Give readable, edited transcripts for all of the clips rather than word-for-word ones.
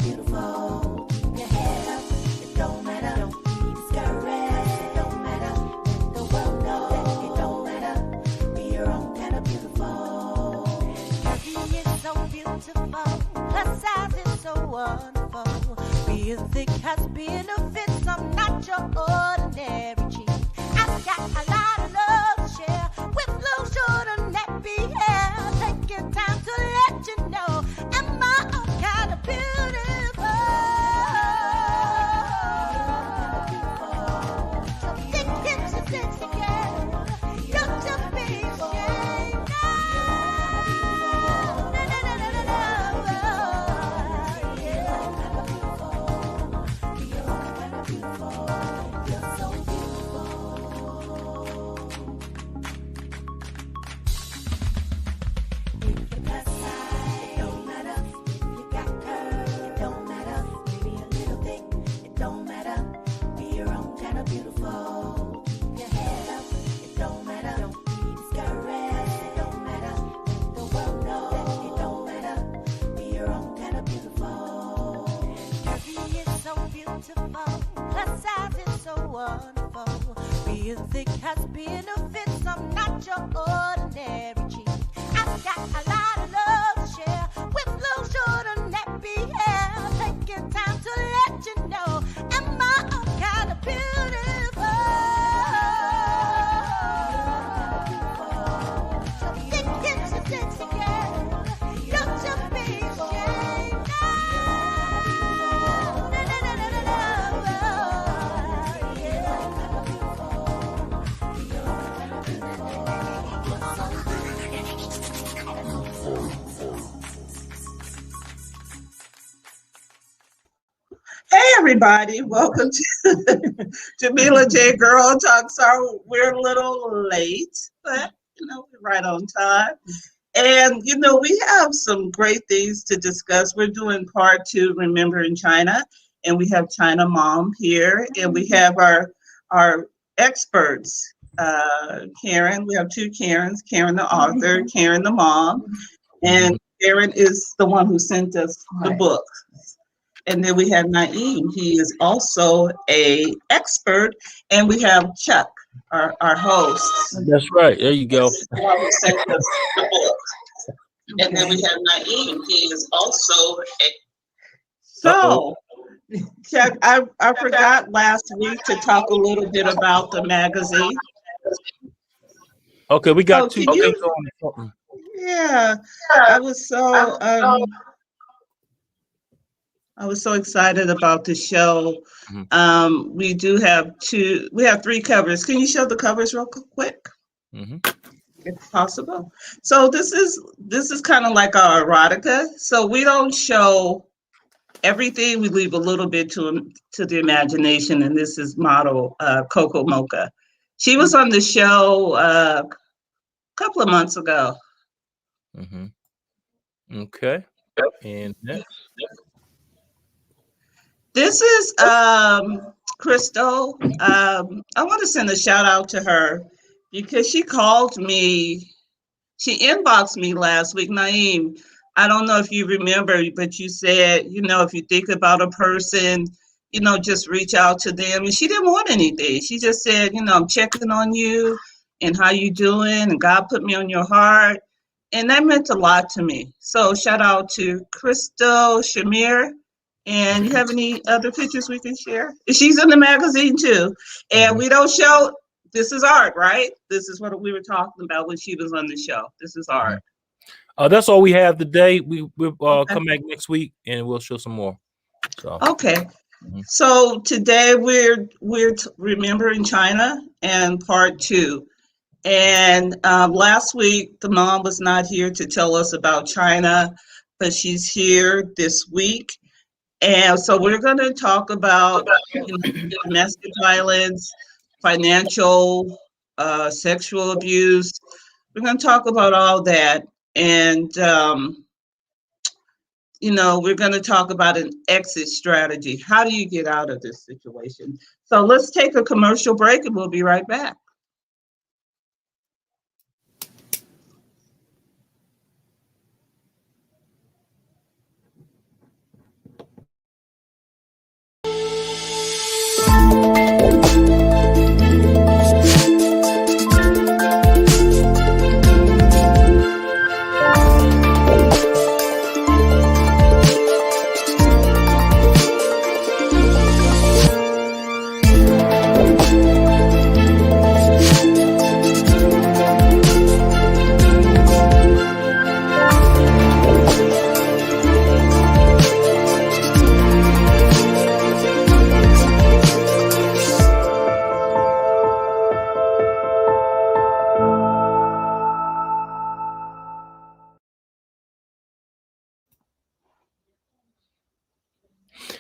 beautiful. Keep your head up. It don't matter. Don't be discouraged. It don't matter. Let the world know that it don't matter. Be your own kind of beautiful. Beauty is so beautiful. Plus size is so wonderful. Being thick has benefits. I'm not your ordinary cheek. I've got a lot of love to share with low, short, and nappy hair. Taking time to let you know I'm my own kind of beautiful. So thick hips and sexy girl, don't you be ashamed. No, no, no, no, no, no. Yeah. You're so beautiful. If you're plus size, it don't matter. If you got curves, it don't matter. Maybe a little thick, it don't matter. Be your own kind of beautiful. Keep your head up, it don't matter. Don't be discouraged, it don't matter. Let the world know that it don't matter. Be your own kind of beautiful. Beauty is so beautiful. Plus size is so wonderful. Being thick has benefits. I'm not your ordinary cheek. I've got a lot of love to share with low, short, and nappy hair. Taking time to let you know I'm my own kind of beautiful. So thick hips and sexy girl, don't you be ashamed. No, no, no, no, no, no. Hey everybody, welcome to Jamila J Girl Talk. Sorry, we're a little late, but we're right on time. And we have some great things to discuss. We're doing part 2, Remembering China, and we have China Mom here, and we have our experts, Karen. We have 2 Karens, Karen the author, Karen the mom, and Karen is the one who sent us the book. And then we have Najieb. He is also a expert, and we have Chuck, our host. That's right. There you go. The one who sent us the book. And then we have Najieb. He is also a. So, Chuck, I forgot last week to talk a little bit about the magazine. Okay, we got So 2 things on. Yeah, I was so excited about the show. We do have 3 covers. Can you show the covers real quick? If possible. So this is kind of like our erotica. So we don't show everything. We leave a little bit to the imagination. And this is model Coco Mocha. She was on the show a couple of months ago. Okay. And next. This is Crystal. I want to send a shout out to her because she called me. She inboxed me last week. Najieb, I don't know if you remember, but you said, if you think about a person, just reach out to them. And she didn't want anything. She just said, I'm checking on you and how you doing. And God put me on your heart. And that meant a lot to me. So shout out to Crystal Shamir. And you have any other pictures we can share? She's in the magazine too. And we don't show, this is art, right? This is what we were talking about when she was on the show. This is art. That's all we have today. We'll come back next week and we'll show some more. So. Okay. So today we're remembering China and part 2. And last week the mom was not here to tell us about China, but she's here this week. And so we're going to talk about domestic violence, financial, sexual abuse. We're going to talk about all that. And, we're going to talk about an exit strategy. How do you get out of this situation? So let's take a commercial break and we'll be right back.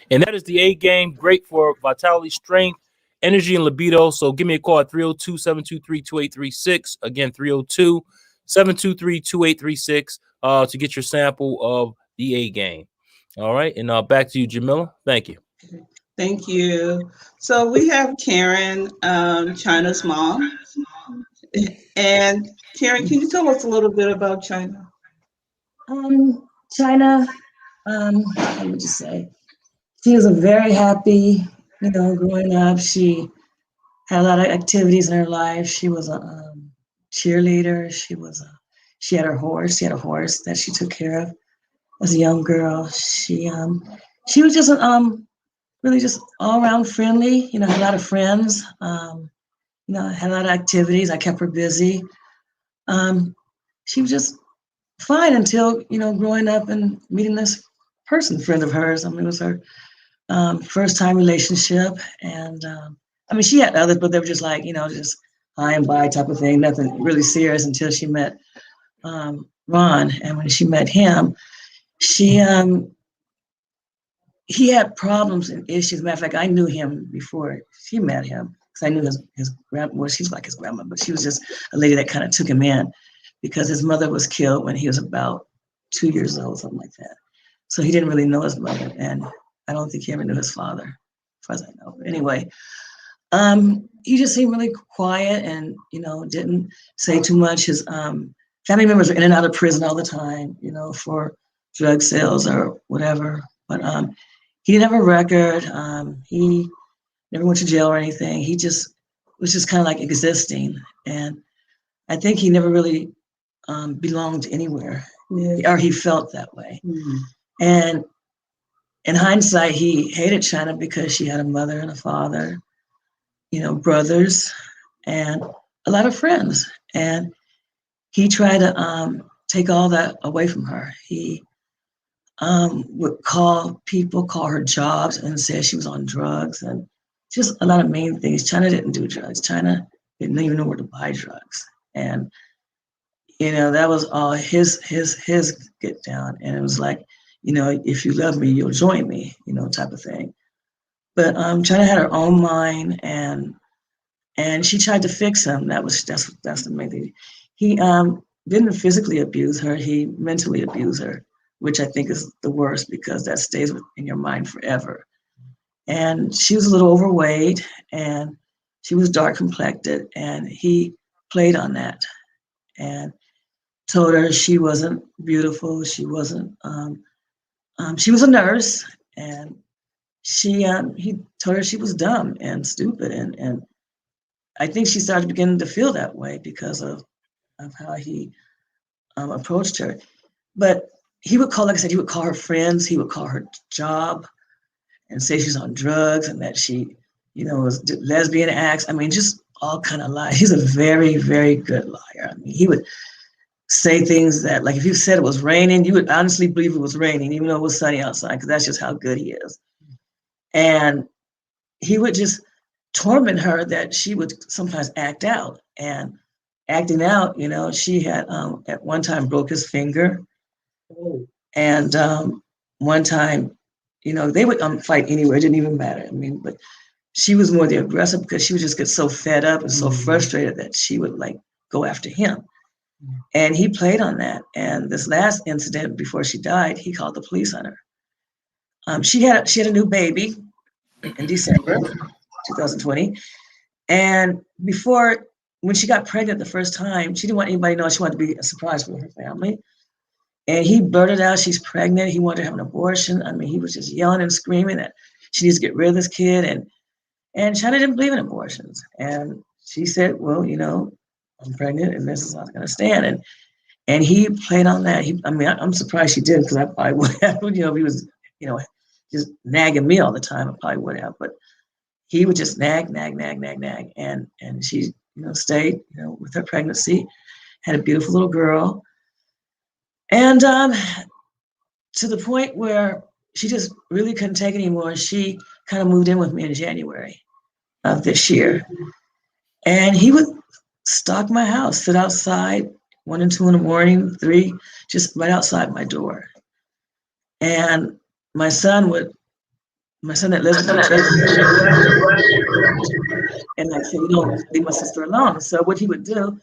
And that is the A game. Great for vitality, strength, energy, and libido. So give me a call at 302-723-2836. Again, 302-723-2836 to get your sample of the A game. All right. And back to you, Jamila. Thank you. Thank you. So we have Karen, China's mom. And Karen, can you tell us a little bit about China? China, let me just say, she was a very happy, growing up. She had a lot of activities in her life. She was a cheerleader. She had her horse. She had a horse that she took care of as a young girl. She was just really just all around friendly. Had a lot of friends. Had a lot of activities. I kept her busy. She was just fine until growing up and meeting this friend of hers. It was her first time relationship, and she had others, but they were just like just high and by type of thing, nothing really serious until she met Ron. And when she met him, he had problems and issues. As a matter of fact, I knew him before she met him because I knew his grandma. Well, she's like his grandma, but she was just a lady that kind of took him in because his mother was killed when he was about 2 years old, something like that. So he didn't really know his mother, and I don't think he ever knew his father, as far as I know. But anyway, he just seemed really quiet and didn't say too much. His family members were in and out of prison all the time, for drug sales or whatever. But he didn't have a record. He never went to jail or anything. He just was just kind of like existing, and I think he never really belonged anywhere, or he felt that way. Mm-hmm. And in hindsight, he hated China because she had a mother and a father, brothers, and a lot of friends. And he tried to take all that away from her. He would call her jobs and say she was on drugs and just a lot of mean things. China didn't do drugs. China didn't even know where to buy drugs. And, that was all his get down. And it was like, if you love me, you'll join me, type of thing. But China had her own mind, and she tried to fix him. That's the main thing. He didn't physically abuse her. He mentally abused her, which I think is the worst because that stays in your mind forever. And she was a little overweight, and she was dark complected, and he played on that and told her she wasn't beautiful. She wasn't. She was a nurse, and he told her she was dumb and stupid, and I think she started beginning to feel that way because of how he approached her. But he would call, like I said, he would call her friends. He would call her job and say she's on drugs and that she, was lesbian acts. Just all kind of lies. He's a very, very good liar. He would say things that, like, if you said it was raining, you would honestly believe it was raining, even though it was sunny outside, because that's just how good he is. And he would just torment her that she would sometimes act out. And acting out, she had at one time broke his finger. And one time, they would fight anywhere. It didn't even matter. But she was more the aggressor because she would just get so fed up and so frustrated that she would go after him. And he played on that. And this last incident before she died, he called the police on her. She had a new baby in December 2020. And when she got pregnant the first time, she didn't want anybody to know. She wanted to be a surprise for her family. And he blurted out she's pregnant. He wanted to have an abortion. He was just yelling and screaming that she needs to get rid of this kid. And China didn't believe in abortions. And she said, well, I'm pregnant and this is not going to stand. And he played on that. I'm surprised she did, because I probably would have, if he was, just nagging me all the time, I probably would have. But he would just nag. And she, stayed, with her pregnancy, had a beautiful little girl. And to the point where she just really couldn't take it anymore. She kind of moved in with me in January of this year. And he would stalk my house, sit outside 1 and 2 in the morning, 3, just right outside my door. And my son would my son that lives with me, and I said, you don't leave my sister alone. So what he would do,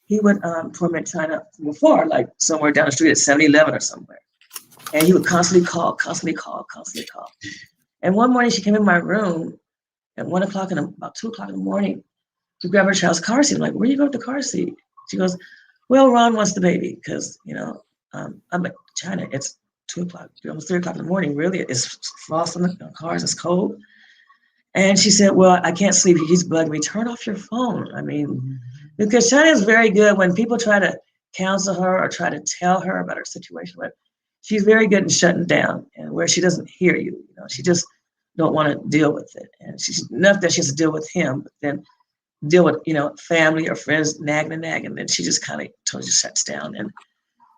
he would torment China from afar, like somewhere down the street at 7-Eleven or somewhere. And he would constantly call, constantly call, constantly call. And one morning she came in my room at 1 o'clock and about 2 o'clock in the morning to grab her child's car seat. I'm like, where are you going with the car seat? She goes, well, Ron wants the baby because, you know, I'm like, China, it's 2 o'clock, almost 3 o'clock in the morning. Really, it's frost in the cars, it's cold. And she said, well, I can't sleep. He's bugging me. Turn off your phone. I mean, because China is very good when people try to counsel her or try to tell her about her situation. But she's very good in shutting down and where she doesn't hear you. You know, she just don't want to deal with it. And she's enough that she has to deal with him, but then deal with, you know, family or friends nagging and nagging. And then she just kind of totally shuts down. And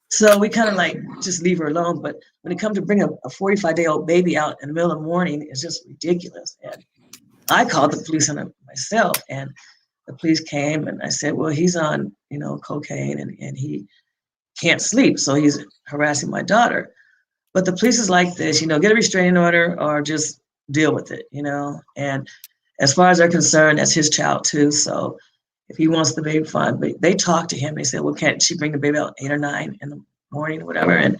so we kind of like just leave her alone. But when it comes to bring a 45-day-old baby out in the middle of the morning, it's just ridiculous. And I called the police on it myself, and the police came, and I said, well, he's on, you know, cocaine and he can't sleep, so he's harassing my daughter. But the police is like this, you know, get a restraining order or just deal with it, you know. And as far as they're concerned, that's his child too. So if he wants the baby, fine. But they talked to him. They said, well, can't she bring the baby out 8 or 9 in the morning or whatever? And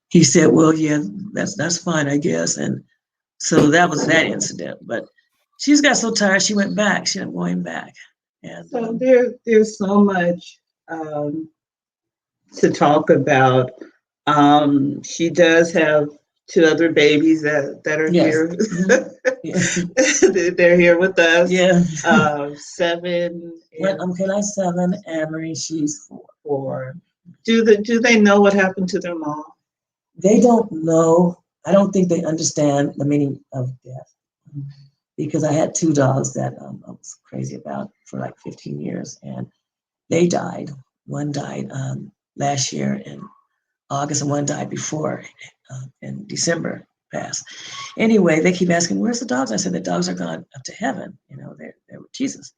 he said, well, yeah, that's fine, I guess. And so that was that incident. But she just got so tired, she went back. She ended up going back. And So there's so much to talk about. She does have 2 other babies that are yes. here. Yeah. They're here with us. Yeah. 7. I'm 7, and Marie, she's 4. 4. Do they know what happened to their mom? They don't know. I don't think they understand the meaning of death. Because I had 2 dogs that I was crazy about for like 15 years, and they died. One died last year in August, and one died before in December past. Anyway, they keep asking, where's the dogs? I said, the dogs are gone up to heaven. You know, they're with Jesus.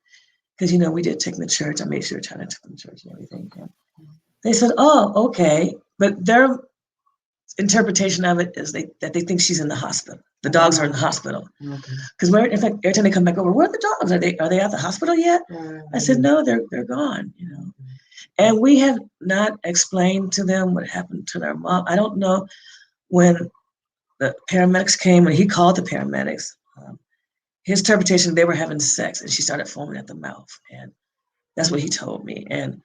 Because, you know, we did take them to church. I made sure China took them to church and everything. And they said, oh, okay. But their interpretation of it is that they think she's in the hospital. The dogs are in the hospital. Because in fact, every time they come back over, where are the dogs? Are they at the hospital yet? I said, no, they're gone, you know. And we have not explained to them what happened to their mom. I don't know when the paramedics came, when he called the paramedics, his interpretation, they were having sex and she started foaming at the mouth. And that's what he told me. And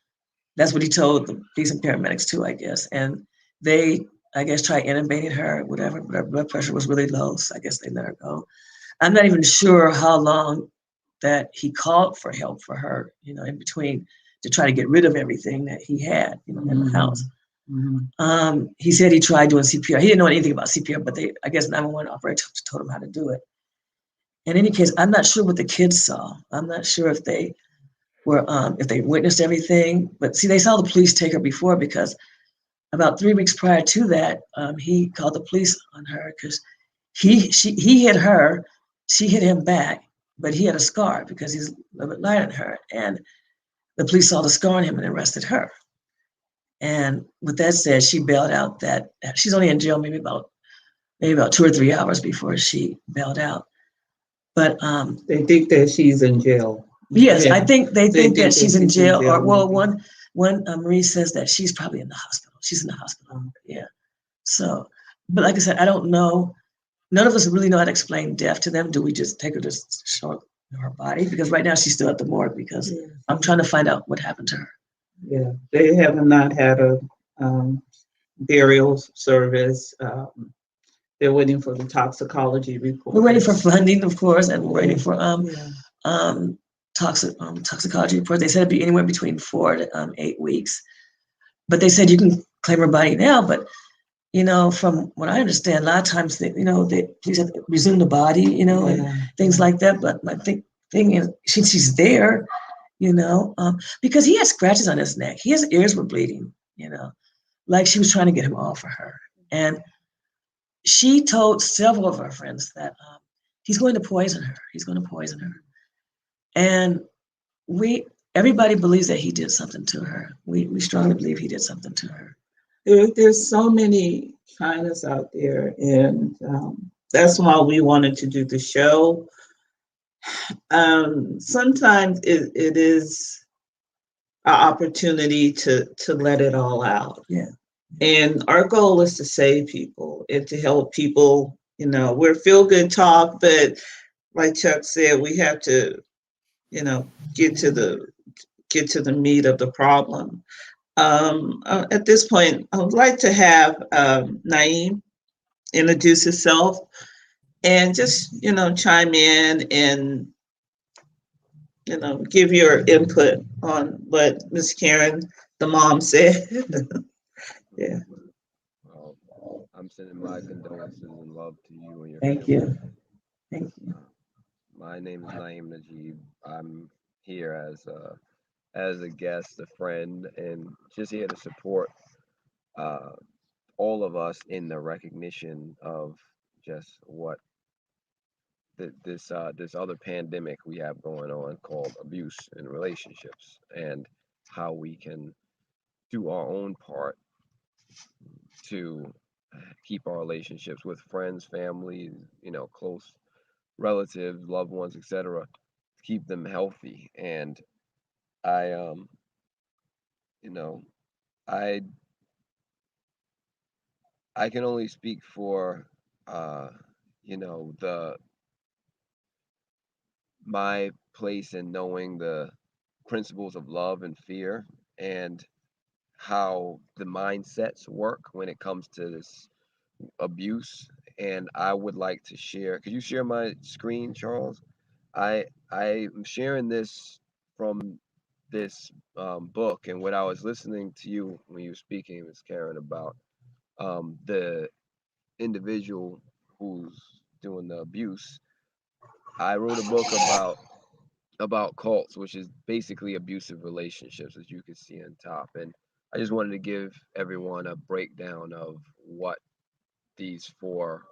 that's what he told the police and paramedics too, I guess. And they, I guess, tried intubating her, whatever, but her blood pressure was really low. So I guess they let her go. I'm not even sure how long that he called for help for her, you know, in between to try to get rid of everything that he had, you know, in the house. He said he tried doing CPR. He didn't know anything about CPR, but I guess 911 operator told him how to do it. In any case, I'm not sure what the kids saw. I'm not sure if they were, if they witnessed everything, but see, they saw the police take her before because about 3 weeks prior to that, he called the police on her because he hit her, she hit him back, but he had a scar because he's a little bit lighter than her. And the police saw the scar on him and arrested her. And with that said, she bailed out. That she's only in jail maybe about 2 or 3 hours before she bailed out. But they think that she's in jail. Yes, I think they think that she's in jail. Or well, one Marie says that she's probably in the hospital. She's in the hospital. Yeah. So, but like I said, I don't know. None of us really know how to explain death to them. Do we just take her to show her body? Because right now she's still at the morgue because I'm trying to find out what happened to her. Yeah, they have not had a burial service. They're waiting for the toxicology report. We're waiting for funding, of course, and we're waiting for toxicology report. They said it'd be anywhere between 4 to 8 weeks. But they said you can claim her body now, but you know, from what I understand, a lot of times they please have to resume the body, you know, and things like that. But my thing is, since she's there, you know, because he has scratches on his neck, his ears were bleeding, you know, like she was trying to get him off of her. And she told several of her friends that he's going to poison her. He's going to poison her. And everybody believes that he did something to her. We strongly believe he did something to her. There's so many Chinas out there, and That's why we wanted to do the show. Sometimes it is an opportunity to let it all out. Yeah. And our goal is to save people and to help people. You know, we're feel good talk, but like Chuck said, we have to, you know, get to the meat of the problem. At this point, I would like to have Naeem introduce himself and just, you know, chime in and, you know, give your input on what Miss Karen, the mom, said. Yeah. Well, I'm sending my condolences and love to you and your Thank family. you. Thank you. My name is Najieb. I'm here as a guest, a friend, and just here to support uh, all of us in the recognition of just what this other pandemic we have going on called abuse in relationships, and how we can do our own part to keep our relationships with friends, family, you know, close relatives, loved ones, etc., keep them healthy. And I you know, I I can only speak for uh you know, the my place in knowing the principles of love and fear, and how the mindsets work when it comes to this abuse. And I would like to share, could you share my screen, Charles? I'm sharing this from this book, and what I was listening to you when you were speaking, Miss Karen, about the individual who's doing the abuse. I wrote a book about cults, which is basically abusive relationships, as you can see on top. And I just wanted to give everyone a breakdown of what these four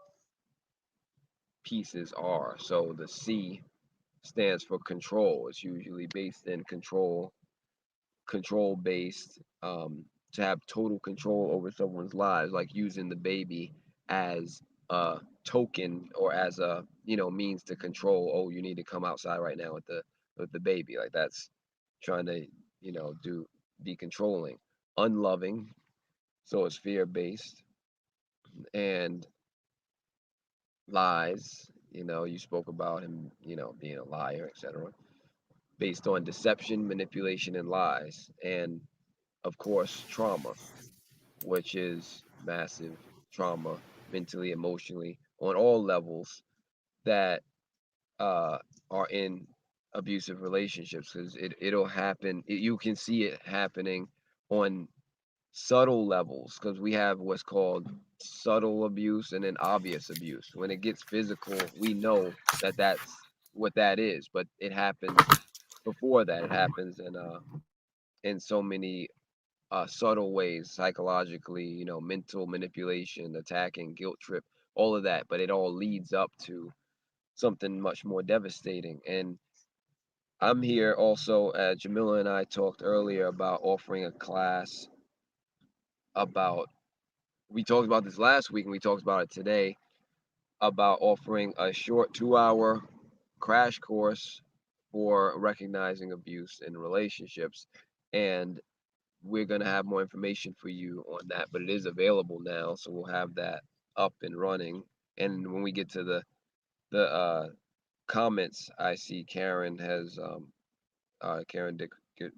pieces are. So the C stands for control. It's usually based in control based, to have total control over someone's lives, like using the baby as a token or as a, you know, means to control. Oh, you need to come outside right now with the baby. Like that's trying to, you know, be controlling. Unloving, so it's fear based. And lies, you know, you spoke about him, you know, being a liar, etc., based on deception, manipulation, and lies. And of course, trauma, which is massive trauma, mentally, emotionally, on all levels, that uh, are in abusive relationships, because it'll happen. You can see it happening on subtle levels, because we have what's called subtle abuse and then obvious abuse. When it gets physical, we know that that's what that is, but it happens before that. It happens in so many subtle ways, psychologically, you know, mental manipulation, attacking, guilt trip, all of that. But it all leads up to something much more devastating. And I'm here also, Jamila and I talked earlier about offering a class about, we talked about this last week and we talked about it today, about offering a short 2 hour crash course for recognizing abuse in relationships. And we're going to have more information for you on that, but it is available now, so we'll have that up and running. And when we get to the comments, I see Karen has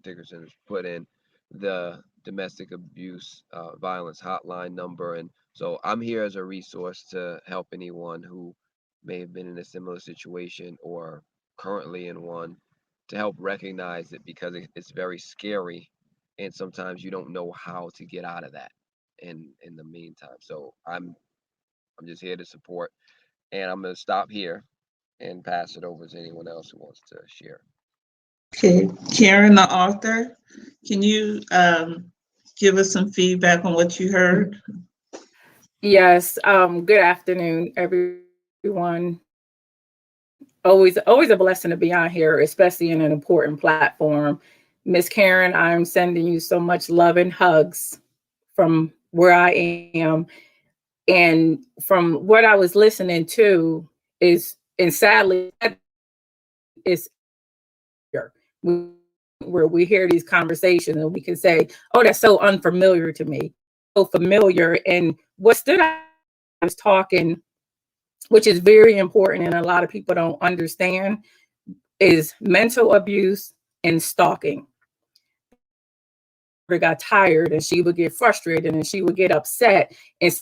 Dickerson has put in the domestic abuse violence hotline number. And so I'm here as a resource to help anyone who may have been in a similar situation or currently in one, to help recognize it, because it's very scary, and sometimes you don't know how to get out of that in the meantime. So I'm just here to support, and I'm going to stop here and pass it over to anyone else who wants to share. Okay, Karen, the author, can you give us some feedback on what you heard? Yes. Good afternoon, everyone. Always a blessing to be on here, especially in an important platform. Miss Karen, I'm sending you so much love and hugs from where I am. And from what I was listening to is, and sadly, is where we hear these conversations and we can say, oh, that's so unfamiliar to me, so familiar. And what stood out, I was talking, which is very important and a lot of people don't understand, is mental abuse and stalking. She got tired and she would get frustrated and she would get upset, and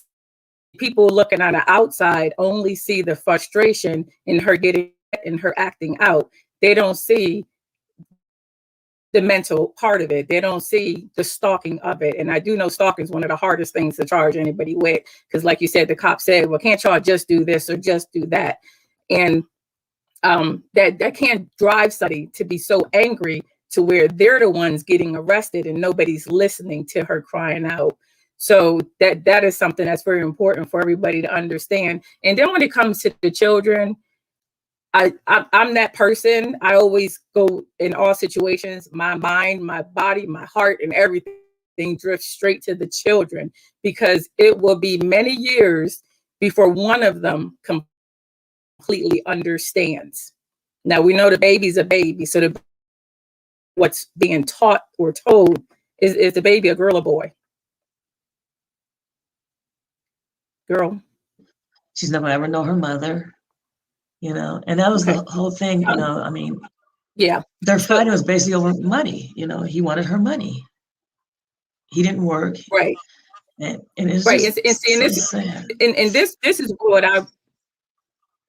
people looking on the outside only see the frustration in her getting and her acting out. They don't see the mental part of it. They don't see the stalking of it. And I do know stalking is one of the hardest things to charge anybody with, because like you said, the cop said, well, can't y'all just do this or just do that? And that can't drive somebody to be so angry to where they're the ones getting arrested and nobody's listening to her crying out. So that is something that's very important for everybody to understand. And then when it comes to the children, I'm that person. I always go in all situations, my mind, my body, my heart, and everything drifts straight to the children, because it will be many years before one of them completely understands. Now we know the baby's a baby, so what's being taught or told is the baby a girl or boy? Girl. She's never ever know her mother, you know, and that was Okay. the whole thing, you know. I mean, yeah, their fight was basically over money. You know, he wanted her money. He didn't work, right, and it's right. just And so this, sad. and this is what I.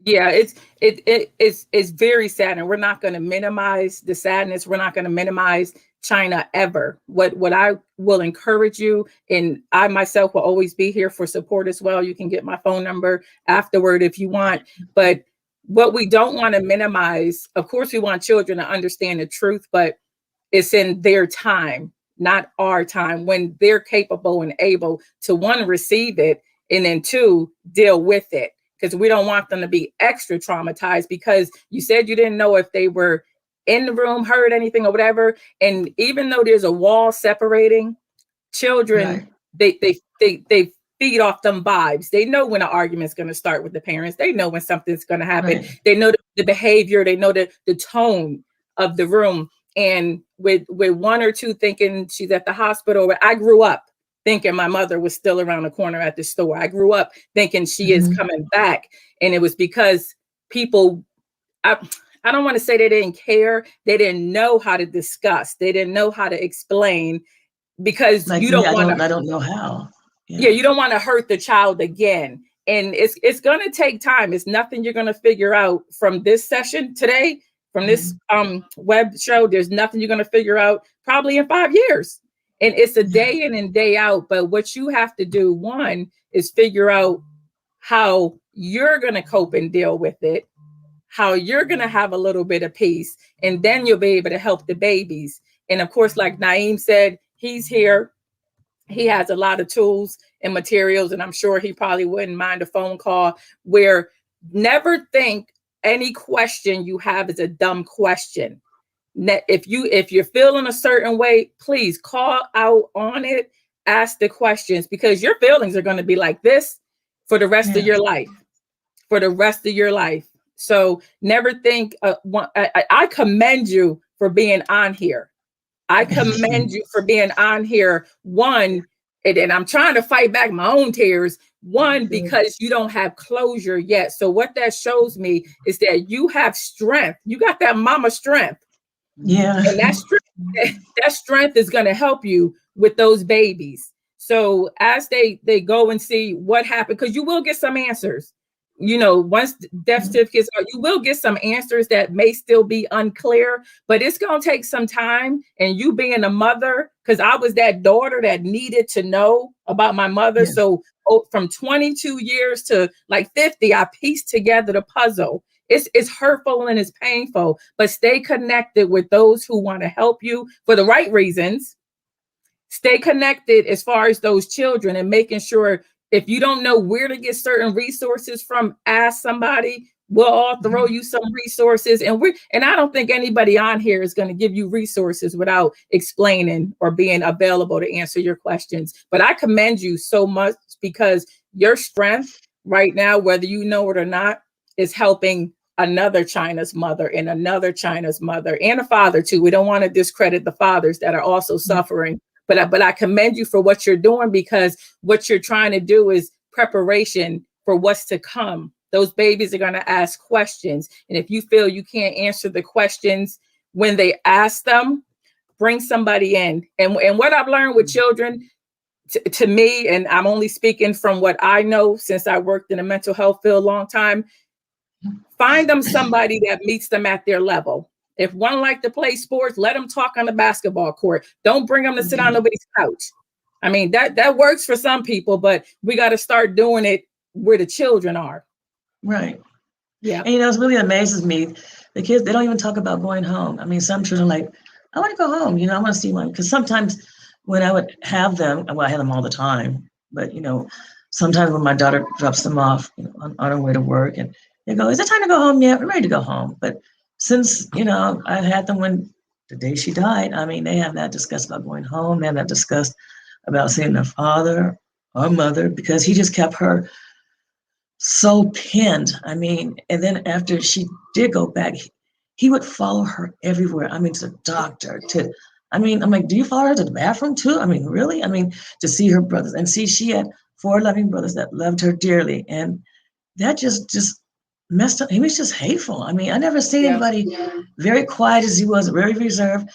Yeah, it's very sad, and we're not going to minimize the sadness. We're not going to minimize China ever. What I will encourage you, and I myself will always be here for support as well. You can get my phone number afterward if you want. But what we don't want to minimize, of course, we want children to understand the truth, but it's in their time, not our time, when they're capable and able to, one, receive it, and then two, deal with it. Because we don't want them to be extra traumatized, because you said you didn't know if they were in the room, heard anything or whatever. And even though there's a wall separating, children, right, they feed off them vibes. They know when an argument's going to start with the parents. They know when something's going to happen. Right. They know the behavior. They know the tone of the room. And with one or two thinking she's at the hospital, I grew up thinking my mother was still around the corner at the store. I grew up thinking she is coming back. And it was because people, I don't want to say they didn't care. They didn't know how to discuss. They didn't know how to explain, because like, you don't want to. I don't know how. Yeah, you don't want to hurt the child again. And it's going to take time. It's nothing you're going to figure out from this session today, from this web show. There's nothing you're going to figure out probably in 5 years. And it's a day in and day out. But what you have to do, one, is figure out how you're going to cope and deal with it, how you're going to have a little bit of peace, and then you'll be able to help the babies. And of course, like Naeem said, he's here. He has a lot of tools and materials, and I'm sure he probably wouldn't mind a phone call. Where never think any question you have is a dumb question. If you're feeling a certain way, please call out on it, ask the questions, because your feelings are going to be like this for the rest of your life, for the rest of your life. So never think, I commend you for being on here. I commend you for being on here. One, and I'm trying to fight back my own tears. One, because you don't have closure yet. So what that shows me is that you have strength. You got that mama strength. Yeah. And that strength is going to help you with those babies. So as they go and see what happened, because you will get some answers. You know, once death certificates are, you will get some answers that may still be unclear, but it's going to take some time. And you being a mother, because I was that daughter that needed to know about my mother. Yeah. So from 22 years to like 50, I pieced together the puzzle. It's hurtful and it's painful, but stay connected with those who want to help you for the right reasons. Stay connected as far as those children, and making sure, if you don't know where to get certain resources from, ask somebody. We'll all throw you some resources. And I don't think anybody on here is going to give you resources without explaining or being available to answer your questions. But I commend you so much, because your strength right now, whether you know it or not, is helping another China's mother and another China's mother and a father too. We don't want to discredit the fathers that are also suffering, but I commend you for what you're doing, because what you're trying to do is preparation for what's to come. Those babies are going to ask questions. And if you feel you can't answer the questions when they ask them, bring somebody in. And what I've learned with children, to me, and I'm only speaking from what I know since I worked in the mental health field a long time, find them somebody that meets them at their level. If one like to play sports, let them talk on the basketball court. Don't bring them to sit on nobody's couch. I mean, that works for some people, but we got to start doing it where the children are. Right. Yeah. And it really amazes me. The kids, they don't even talk about going home. I mean, some children are like, I want to go home. I want to see one. Because sometimes when I would have them, well, I had them all the time, but sometimes when my daughter drops them off on her way to work, and they go, is it time to go home yet? We're ready to go home. But since, I had them when the day she died, I mean, they have not discussed about going home. They have not discussed about seeing their father or mother, because he just kept her so pinned. I mean, and then after she did go back, he would follow her everywhere. I mean, to the doctor, I'm like, do you follow her to the bathroom too? I mean, really? I mean, to see her brothers, and see, she had 4 loving brothers that loved her dearly. And that just messed up. He was just hateful. I mean, I never seen anybody very quiet as he was, very reserved.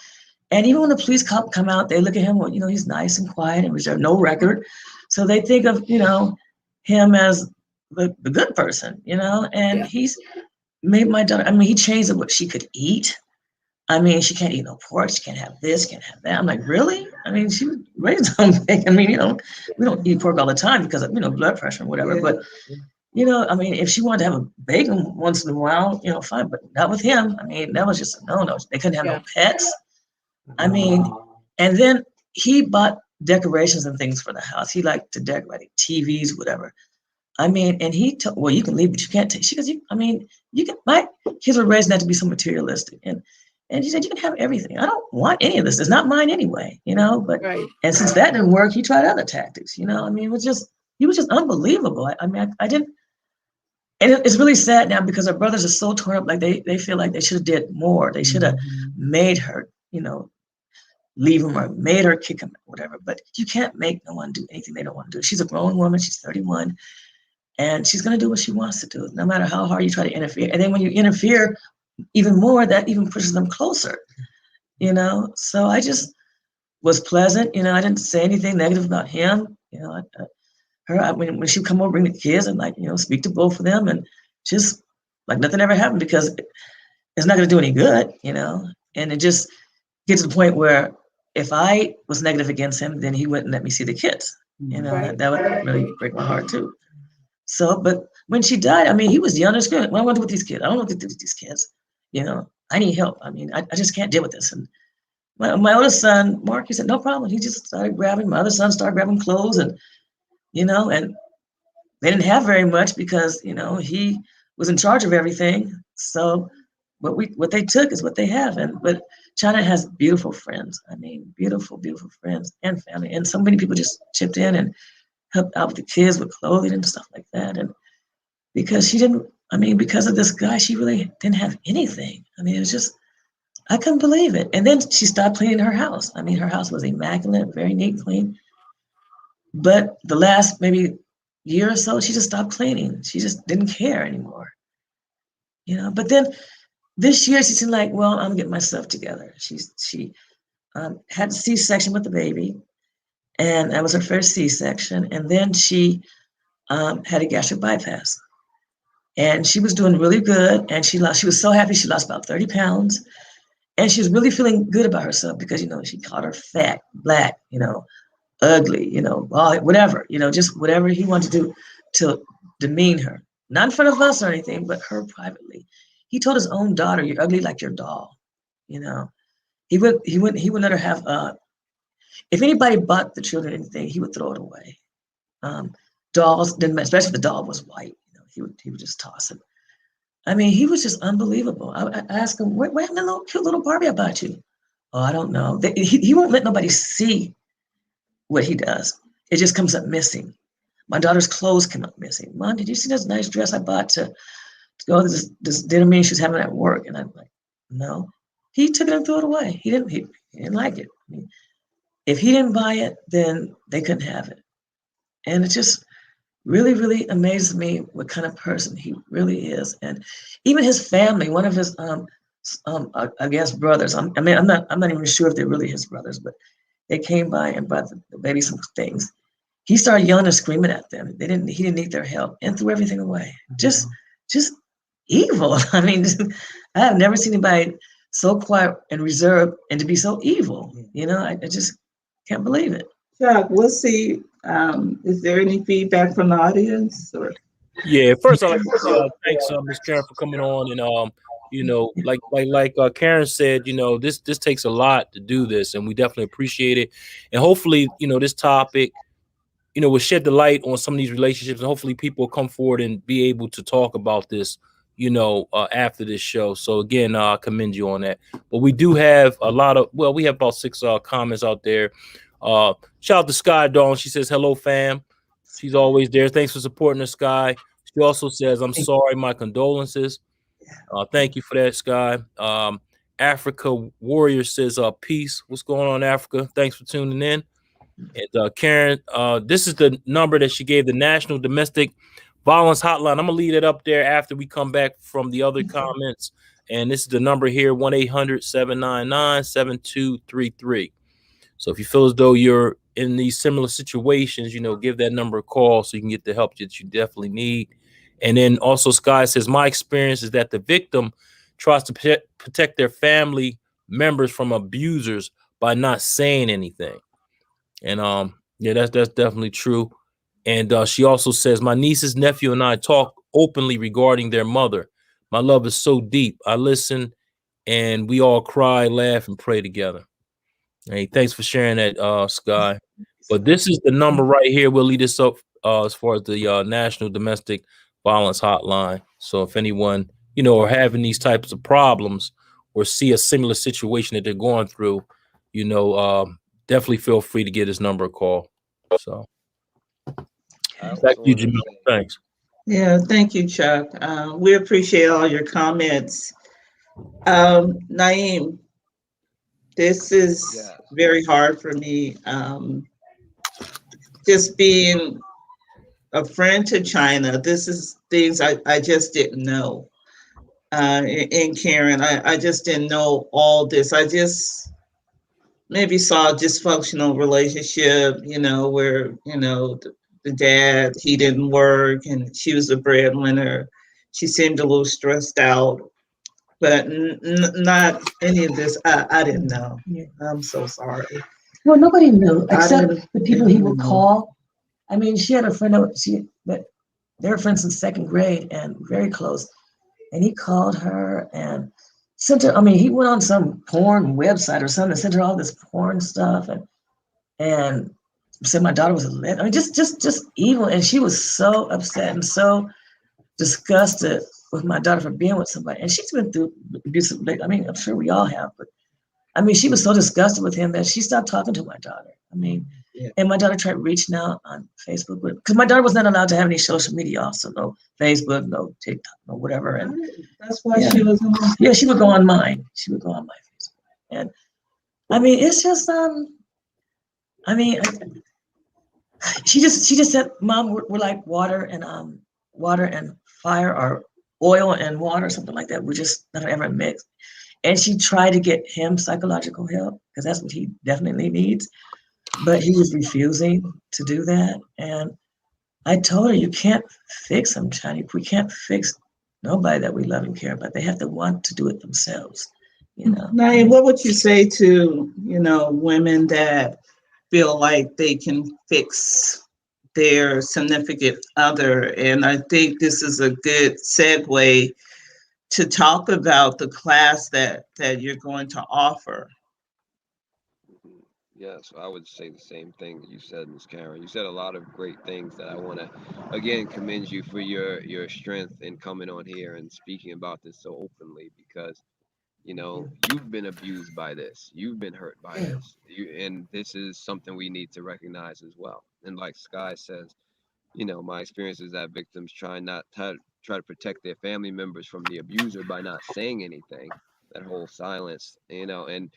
And even when the police come out, they look at him, well, he's nice and quiet and reserved, no record. So they think of, him as the good person, and he's made my daughter, I mean, he changed what she could eat. I mean, she can't eat no pork, she can't have this, can't have that. I'm like, really? I mean, she was raised on bacon. I mean, we don't eat pork all the time because of, blood pressure and whatever. But, I mean, if she wanted to have a bacon once in a while, fine, but not with him. I mean, that was just a no-no. They couldn't have no pets. I mean, and then he bought decorations and things for the house. He liked to decorate TVs, whatever. I mean, and he told, well, you can leave, but you can't take. She goes, you can. My kids were raised not to be so materialistic, and he said, you can have everything. I don't want any of this. It's not mine anyway, But and since that didn't work, he tried other tactics. I mean, he was just unbelievable. I mean, I didn't. And it's really sad now because our brothers are so torn up. Like they feel like they should have did more. They should have made her, leave him or made her kick him, whatever. But you can't make no one do anything they don't want to do. She's a grown woman. She's 31. And she's going to do what she wants to do, no matter how hard you try to interfere. And then when you interfere even more, that even pushes them closer, So I just was pleasant. I didn't say anything negative about him. When she would come over, bring the kids and speak to both of them, and just like nothing ever happened, because it's not going to do any good, And it just gets to the point where if I was negative against him, then he wouldn't let me see the kids, That would really break my heart too. So, but when she died, I mean, he was young and good. What do I want to do with these kids? I don't know what to do with these kids. I need help. I mean, I just can't deal with this. And my oldest son, Mark, he said, no problem. He just started grabbing, my other son started grabbing clothes, and, and they didn't have very much because, he was in charge of everything. So what they took is what they have. But China has beautiful friends. I mean, beautiful, beautiful friends and family. And so many people just chipped in and helped out with the kids with clothing and stuff like that. And because because of this guy, she really didn't have anything. I mean, it was just, I couldn't believe it. And then she stopped cleaning her house. I mean, her house was immaculate, very neat, clean. But the last maybe year or so, she just stopped cleaning. She just didn't care anymore. But then this year she seemed like, well, I'm getting myself together. She had a C-section with the baby. And that was her first C-section. And then she had a gastric bypass. And she was doing really good. And she was so happy. She lost about 30 pounds. And she was really feeling good about herself because, she called her fat, black, ugly, whatever, just whatever he wanted to do to demean her. Not in front of us or anything, but her privately. He told his own daughter, you're ugly like your doll. He would let her have if anybody bought the children anything, he would throw it away. Dolls, especially if the doll was white, he would just toss it. I mean, he was just unbelievable. I asked him, what happened to the cute little Barbie I bought you? Oh, I don't know. He won't let nobody see what he does. It just comes up missing. My daughter's clothes came up missing. Mom, did you see this nice dress I bought to go to this dinner meeting she was having at work? And I'm like, no. He took it and threw it away. He didn't like it. I mean, if he didn't buy it, then they couldn't have it. And it just really, really amazes me what kind of person he really is. And even his family, one of his, I guess brothers. I'm not even sure if they're really his brothers, but they came by and brought the baby some things. He started yelling and screaming at them. He didn't need their help and threw everything away. Just evil. I mean, I have never seen anybody so quiet and reserved and to be so evil. I just can't believe it. Chuck, we'll see. Is there any feedback from the audience? Or Yeah, first I'd like to say thanks, Miss Karen, for coming on. And like Karen said, this takes a lot to do this, and we definitely appreciate it. And hopefully, this topic, will shed the light on some of these relationships, and hopefully people will come forward and be able to talk about this, after this show. So again, I commend you on that. But we do have we have about 6 comments out there. Shout out to Sky Dawn. She says, hello, fam. She's always there. Thanks for supporting the Sky. She also says, I'm sorry, my condolences. Thank you for that, Sky. Africa Warrior says, peace. What's going on, Africa? Thanks for tuning in. And Karen, this is the number that she gave, the National Domestic Violence Hotline. I'm going to leave it up there after we come back from the other comments. And this is the number here, 1-800-799-7233. So if you feel as though you're in these similar situations, give that number a call so you can get the help that you definitely need. And then also Sky says, my experience is that the victim tries to protect their family members from abusers by not saying anything. And that's definitely true. And she also says, my niece's nephew and I talk openly regarding their mother. My love is so deep. I listen and we all cry, laugh, and pray together. Hey, thanks for sharing that, Sky. But this is the number right here. We'll lead this up as far as the National Domestic Violence Hotline. So if anyone, are having these types of problems or see a similar situation that they're going through, definitely feel free to get this number a call. So back to you, Jamila. Thanks. yeah, thank you, Chuck. We appreciate all your comments. Naeem, this is very hard for me. Just being a friend to China, this is things I just didn't know. And Karen, I just didn't know all this. I just maybe saw a dysfunctional relationship, where, the dad, he didn't work and she was a breadwinner. She seemed a little stressed out, but not any of this. I didn't know. I'm so sorry. Well, nobody knew except the people he would call. I mean, she had a friend that they were friends in 2nd grade and very close. And he called her and sent her. I mean, he went on some porn website or something and sent her all this porn stuff and said my daughter was a lesbian. I mean, just evil. And she was so upset and so disgusted with my daughter for being with somebody. And she's been through abusive. I mean, I'm sure we all have, but I mean, she was so disgusted with him that she stopped talking to my daughter. I mean, and my daughter tried reaching out on Facebook because my daughter was not allowed to have any social media, also no Facebook, no TikTok, no whatever. And that's why she was on. Yeah, she would go on mine. She would go on my Facebook. And I mean, it's just I mean, she just said, Mom, we're like water and fire, or oil and water, something like that. We're just not ever mixed. And she tried to get him psychological help because that's what he definitely needs. But he was refusing to do that. And I told her, you can't fix them, Johnny. We can't fix nobody that we love and care about. They have to want to do it themselves, Naeem, what would you say to, women that feel like they can fix their significant other? And I think this is a good segue to talk about the class that you're going to offer. Yes, I would say the same thing that you said, Ms. Karen. You said a lot of great things that I want to, again, commend you for your strength in coming on here and speaking about this so openly because, you've been abused by this. You've been hurt by this. And this is something we need to recognize as well. And like Sky says, my experience is that victims try to protect their family members from the abuser by not saying anything. That whole silence, and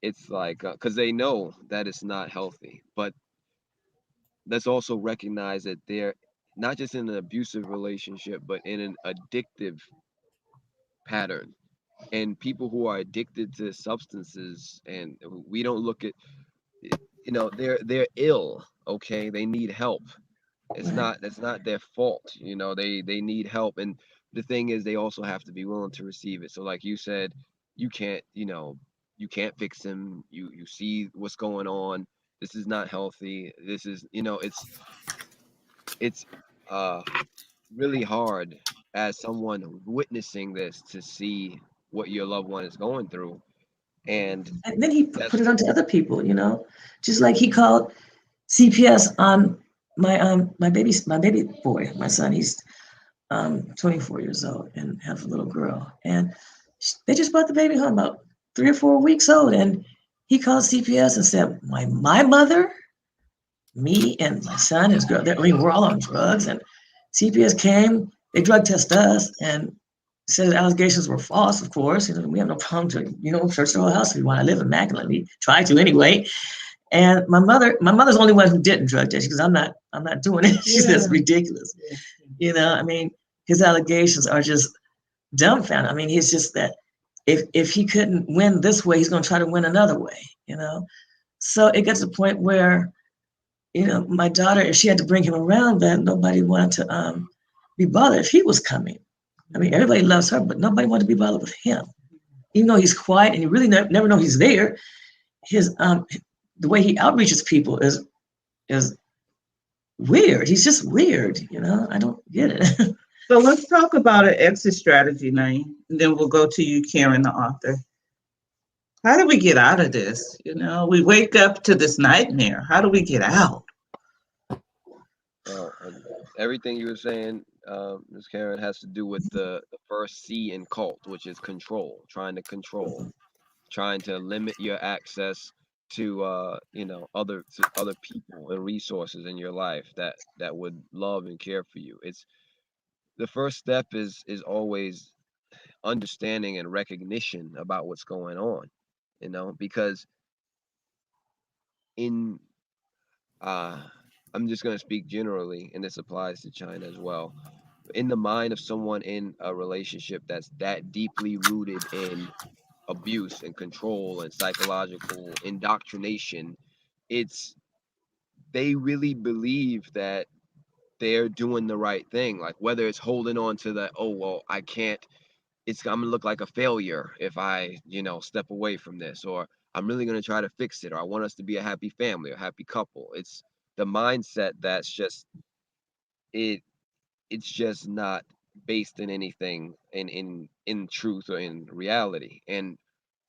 it's like because they know that it's not healthy. But let's also recognize that they're not just in an abusive relationship, but in an addictive pattern. And people who are addicted to substances, and we don't look at, they're ill. Okay, they need help. Right. That's not their fault. They need help, and the thing is, they also have to be willing to receive it. So, like you said, you can't, you can't fix him. You see what's going on. This is not healthy. This is, it's uh really hard as someone witnessing this to see what your loved one is going through, and And then he that's put it onto other people, just like he called CPS on my baby boy, my son. He's 24 years old and have a little girl, and they just brought the baby home about 3 or 4 weeks old, and he called CPS and said, my mother, me, and my son, his girl, I mean, we're all on drugs, and CPS came, they drug test us, and said the allegations were false, of course. We have no problem to, search the whole house if we want to live immaculately. Try to anyway. And my mother's the only one who didn't drug test because I'm not doing it. She says ridiculous. I mean, his allegations are just dumbfounded. I mean, he's just that if he couldn't win this way, he's going to try to win another way. So it gets to the point where, my daughter, if she had to bring him around, then nobody wanted to be bothered if he was coming. I mean, everybody loves her, but nobody wanted to be bothered with him. Even though he's quiet and you really never know he's there, his the way he outreaches people is weird. He's just weird. I don't get it. So let's talk about an exit strategy, Naeem, and then we'll go to you, Karen, the author. How do we get out of this? We wake up to this nightmare. How do we get out? Well, everything you were saying, Ms. Karen, has to do with the first C in cult, which is control, trying to control, trying to limit your access to other people and resources in your life that would love and care for you. It's the first step is always understanding and recognition about what's going on, because in uh I'm just going to speak generally, and this applies to China as well. In the mind of someone in a relationship that's that deeply rooted in abuse and control and psychological indoctrination, it's they really believe that they're doing the right thing. Like whether it's holding on to the, oh well, I can't, I'm gonna look like a failure if I, step away from this, or I'm really gonna try to fix it, or I want us to be a happy family, a happy couple. It's the mindset that's just it it's just not based in anything in truth or in reality. And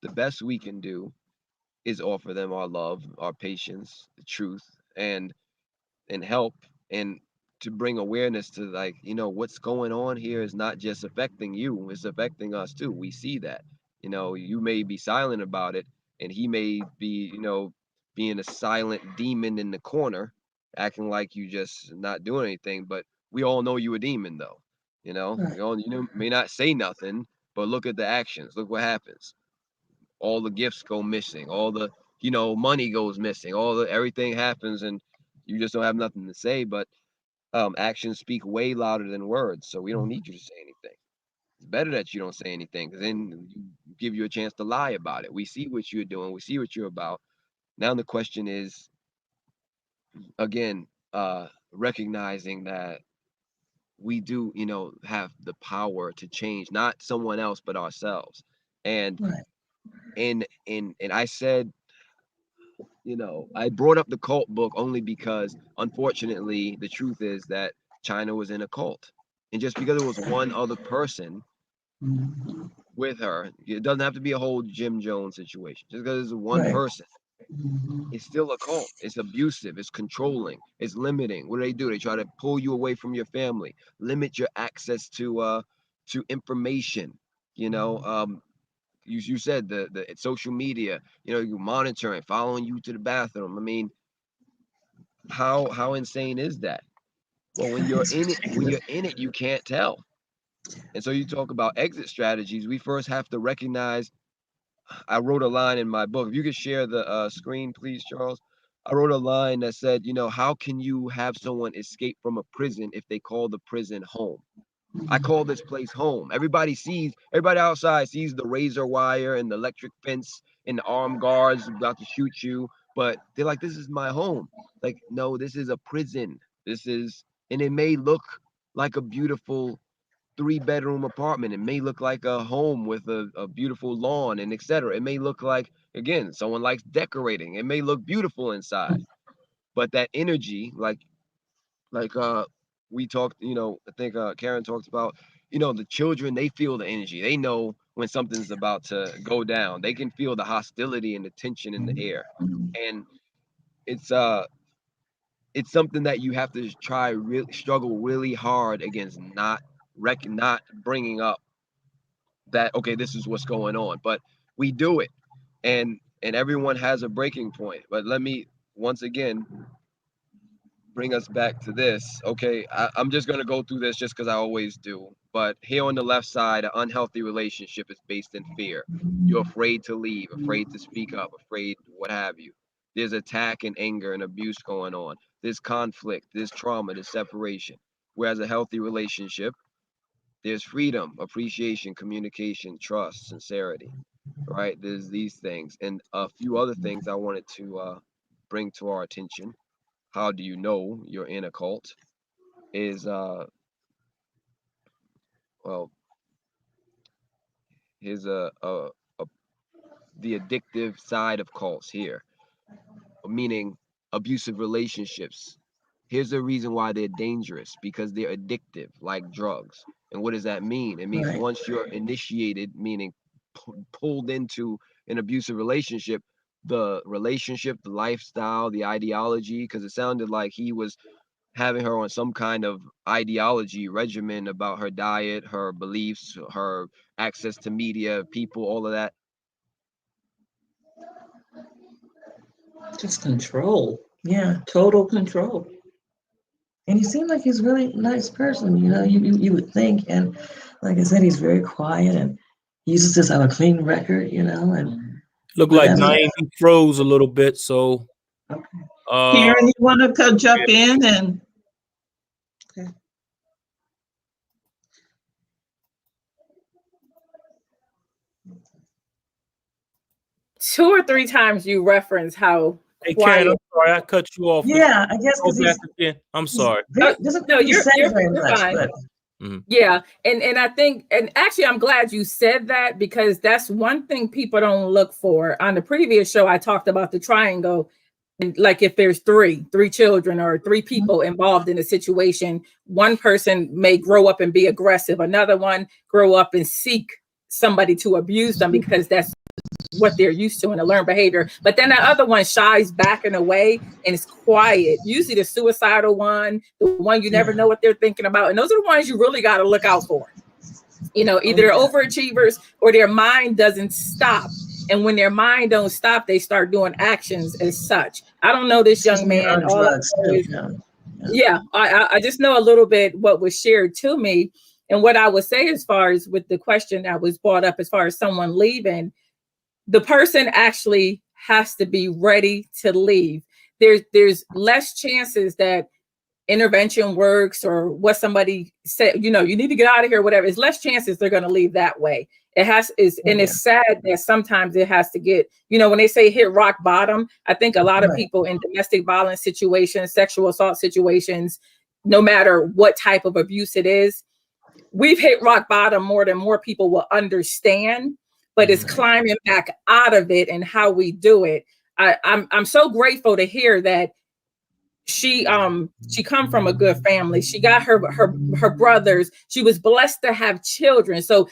the best we can do is offer them our love, our patience, the truth, and help, and to bring awareness to, like, what's going on here is not just affecting you, it's affecting us too. We see that. You may be silent about it, and he may be, being a silent demon in the corner, acting like you just not doing anything, but we all know you a demon though. Right. May not say nothing, but look at the actions. Look what happens. All the gifts go missing, all the, money goes missing, all the everything happens, and you just don't have nothing to say. But actions speak way louder than words, so we don't need you to say anything. It's better that you don't say anything, because then you give you a chance to lie about it. We see what you're doing, we see what you're about. Now the question is, again, recognizing that we do, have the power to change not someone else but ourselves. And Right. and I said, I brought up the cult book only because, unfortunately, the truth is that China was in a cult. And just because it was one other person Mhm. with her, it doesn't have to be a whole Jim Jones situation. Just because it's one Right. person, Mhm. it's still a cult. It's abusive, it's controlling, it's limiting. What do? They try to pull you away from your family, limit your access to information. You know, you said the social media, you monitoring, following you to the bathroom. I mean, how insane is that? Well, when you're in it, you can't tell. And so you talk about exit strategies. We first have to recognize. I wrote a line in my book. If you could share the screen, please, Charles. I wrote a line that said, how can you have someone escape from a prison if they call the prison home? I call this place home. Everybody outside sees the razor wire and the electric fence and the armed guards about to shoot you, but they're like, this is my home. Like, no, this is a prison. And it may look like a beautiful 3-bedroom apartment. It may look like a home with a beautiful lawn and etc. It may look like, again, someone likes decorating. It may look beautiful inside, but that energy, like we talked, I think Karen talked about, the children, they feel the energy. They know when something's about to go down. They can feel the hostility and the tension in the air. And it's something that you have to struggle really hard against, not bringing up that, okay, this is what's going on, but we do it, and everyone has a breaking point. But let me once again bring us back to this. Okay, I'm just going to go through this just because I always do. But here on the left side, an unhealthy relationship is based in fear. You're afraid to leave, afraid to speak up, afraid what have you. There's attack and anger and abuse going on. There's conflict, there's trauma, there's separation. Whereas a healthy relationship, there's freedom, appreciation, communication, trust, sincerity, right? There's these things and a few other things I wanted to bring to our attention. How do you know you're in a cult? Is well, here's the addictive side of cults here, meaning abusive relationships. Here's the reason why they're dangerous, because they're addictive, like drugs. And what does that mean? It means once you're initiated, meaning pulled into an abusive relationship, the lifestyle, the ideology, because it sounded like he was having her on some kind of ideology regimen about her diet, her beliefs, her access to media, people, all of that. Just control. Yeah, total control. And he seemed like he's a really nice person, you would think. And like I said, he's very quiet and he uses this on a clean record, and Look like Najieb froze a little bit, so Karen, you want to jump in and okay. 2 or 3 times you reference how hey, quiet. Karen, I'm sorry, I cut you off. Yeah, I guess go back again. I'm sorry. No, you're fine. But... Yeah, and I think, and actually, I'm glad you said that, because that's one thing people don't look for. On the previous show, I talked about the triangle, and like if there's three children or 3 people involved in a situation, one person may grow up and be aggressive, another one grow up and seek somebody to abuse them because that's what they're used to in a learned behavior. But then that other one shies back and away and is quiet. Usually the suicidal one, the one you never know what they're thinking about. And those are the ones you really got to look out for. Either they're overachievers or their mind doesn't stop. And when their mind don't stop, they start doing actions as such. I don't know this young man. I just know a little bit what was shared to me. And what I would say as far as with the question that was brought up, as far as someone leaving, the person actually has to be ready to leave. There's less chances that intervention works or what somebody said, you need to get out of here, whatever. It's less chances they're going to leave that way. It's sad that sometimes it has to get, when they say hit rock bottom, I think a lot of people in domestic violence situations, sexual assault situations, no matter what type of abuse it is, we've hit rock bottom more than more people will understand. But it's climbing back out of it and how we do it. I'm so grateful to hear that she come from a good family. She got her brothers. She was blessed to have children. So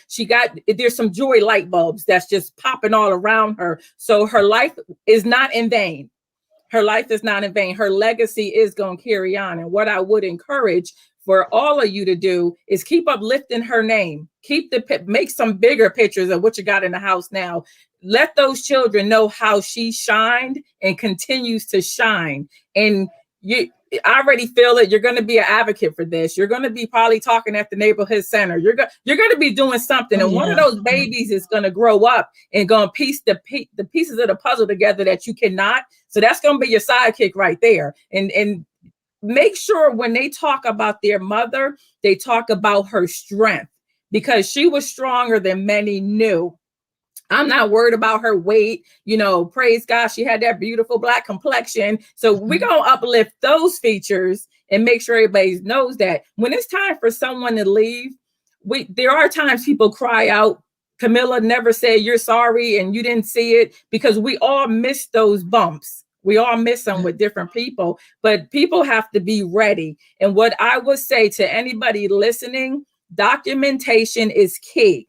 there's some joy light bulbs that's just popping all around her. So her life is not in vain. Her life is not in vain. Her legacy is going to carry on. And what I would encourage for all of you to do is keep uplifting her name. Make some bigger pictures of what you got in the house now. Let those children know how she shined and continues to shine. And I already feel it. You're going to be an advocate for this. You're going to be probably talking at the neighborhood center. You're going to be doing something. And one of those babies is going to grow up and going to piece the pieces of the puzzle together that you cannot. So that's going to be your sidekick right there. And make sure when they talk about their mother, they talk about her strength, because she was stronger than many knew. I'm not worried about her weight. You know, praise God, she had that beautiful black complexion. So we're going to uplift those features and make sure everybody knows that when it's time for someone to leave, there are times people cry out. Camilla never said you're sorry and you didn't see it, because we all miss those bumps. We all miss them with different people, but people have to be ready. And what I would say to anybody listening, documentation is key.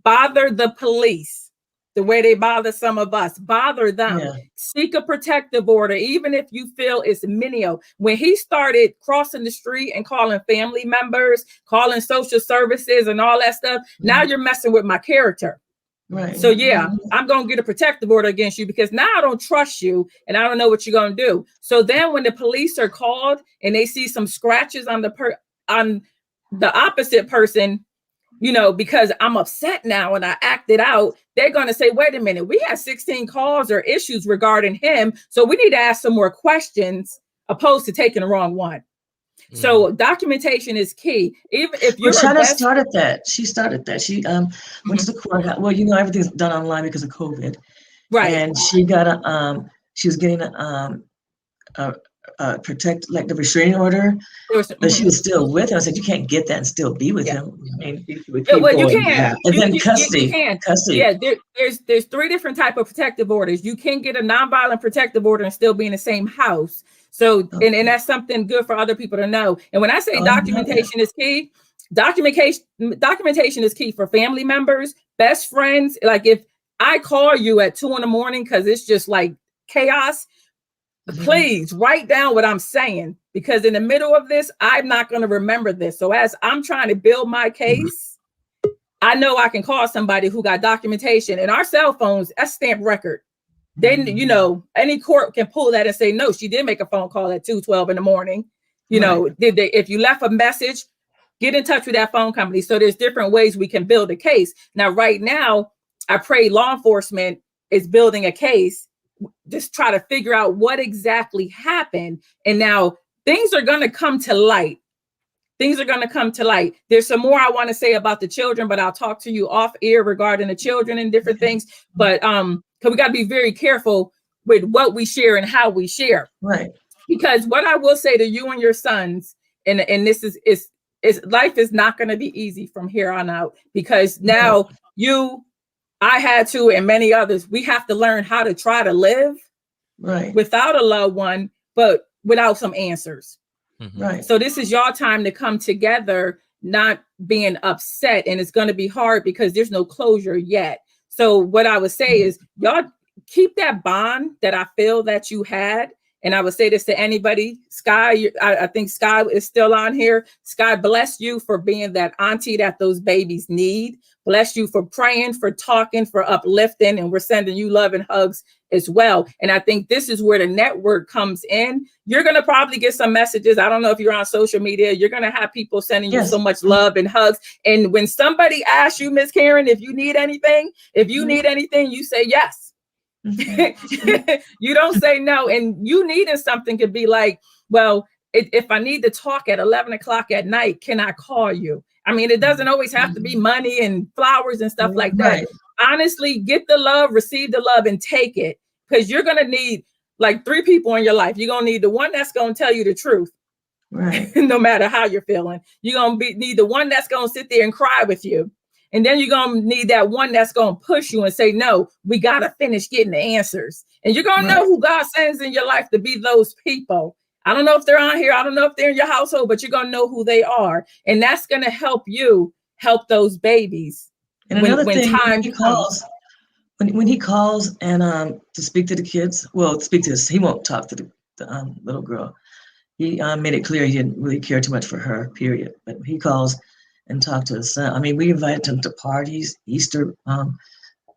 Bother the police the way they bother some of us. Bother them. Seek a protective order, even if you feel it's menial. When he started crossing the street and calling family members, calling social services and all that stuff, now you're messing with my character. Right. So I'm going to get a protective order against you, because now I don't trust you and I don't know what you're going to do. So then when the police are called and they see some scratches on the opposite person, you know, because I'm upset now and I acted out, they're going to say, wait a minute, we had 16 calls or issues regarding him. So we need to ask some more questions opposed to taking the wrong one. So documentation is key. Even if you're started that. She started that. She went to the court. Well, you know, everything's done online because of COVID. Right. And she got she was getting protect, like the restraining order, but she was still with him. I said, you can't get that and still be with him. I mean, you can. And then custody. Custody. Yeah, there's 3 different type of protective orders. You can get a nonviolent protective order and still be in the same house. So, and that's something good for other people to know. And when I say documentation is key, documentation is key for family members, best friends. Like if I call you at 2 a.m. because it's just like chaos, please write down what I'm saying, because in the middle of this, I'm not going to remember this. So as I'm trying to build my case, I know I can call somebody who got documentation. And our cell phones, that's stamped record. Then, you know, any court can pull that and say, no, she did make a phone call at 2:12 in the morning. You know, if you left a message, get in touch with that phone company. So there's different ways we can build a case. Now, right now, I pray law enforcement is building a case, just try to figure out what exactly happened. And now things are going to come to light. Things are going to come to light. There's some more I want to say about the children, but I'll talk to you off air regarding the children and different things. But because we got to be very careful with what we share and how we share. Right. Because what I will say to you and your sons, and this is life is not going to be easy from here on out, because now I had to, and many others, we have to learn how to try to live without a loved one, but without some answers. Right. So this is your time to come together, not being upset. And it's going to be hard because there's no closure yet. So what I would say is y'all keep that bond that I feel that you had. And I would say this to anybody. Sky, I think Sky is still on here. Sky, bless you for being that auntie that those babies need. Bless you for praying, for talking, for uplifting. And we're sending you love and hugs as well. And I think this is where the network comes in. You're going to probably get some messages. I don't know if you're on social media. You're going to have people sending you so much love and hugs. And when somebody asks you, Miss Karen, if you need anything, you say yes. You don't say no. And you needing something could be like, well, if I need to talk at 11 o'clock at night, can I call you? I mean, it doesn't always have to be money and flowers and stuff like that. Honestly, get the love, receive the love, and take it, because you're going to need like 3 people in your life. You're going to need the one that's going to tell you the truth, no matter how you're feeling. You're going to need the one that's going to sit there and cry with you. And then you're going to need that one that's going to push you and say, no, we got to finish getting the answers. And you're going to know who God sends in your life to be those people. I don't know if they're on here. I don't know if they're in your household, but you're going to know who they are. And that's going to help you help those babies. And another thing, when he calls, when he calls and to speak to the kids, he won't talk to the little girl. He made it clear he didn't really care too much for her, period. But he calls and talk to his son. I mean, we invite him to parties, Easter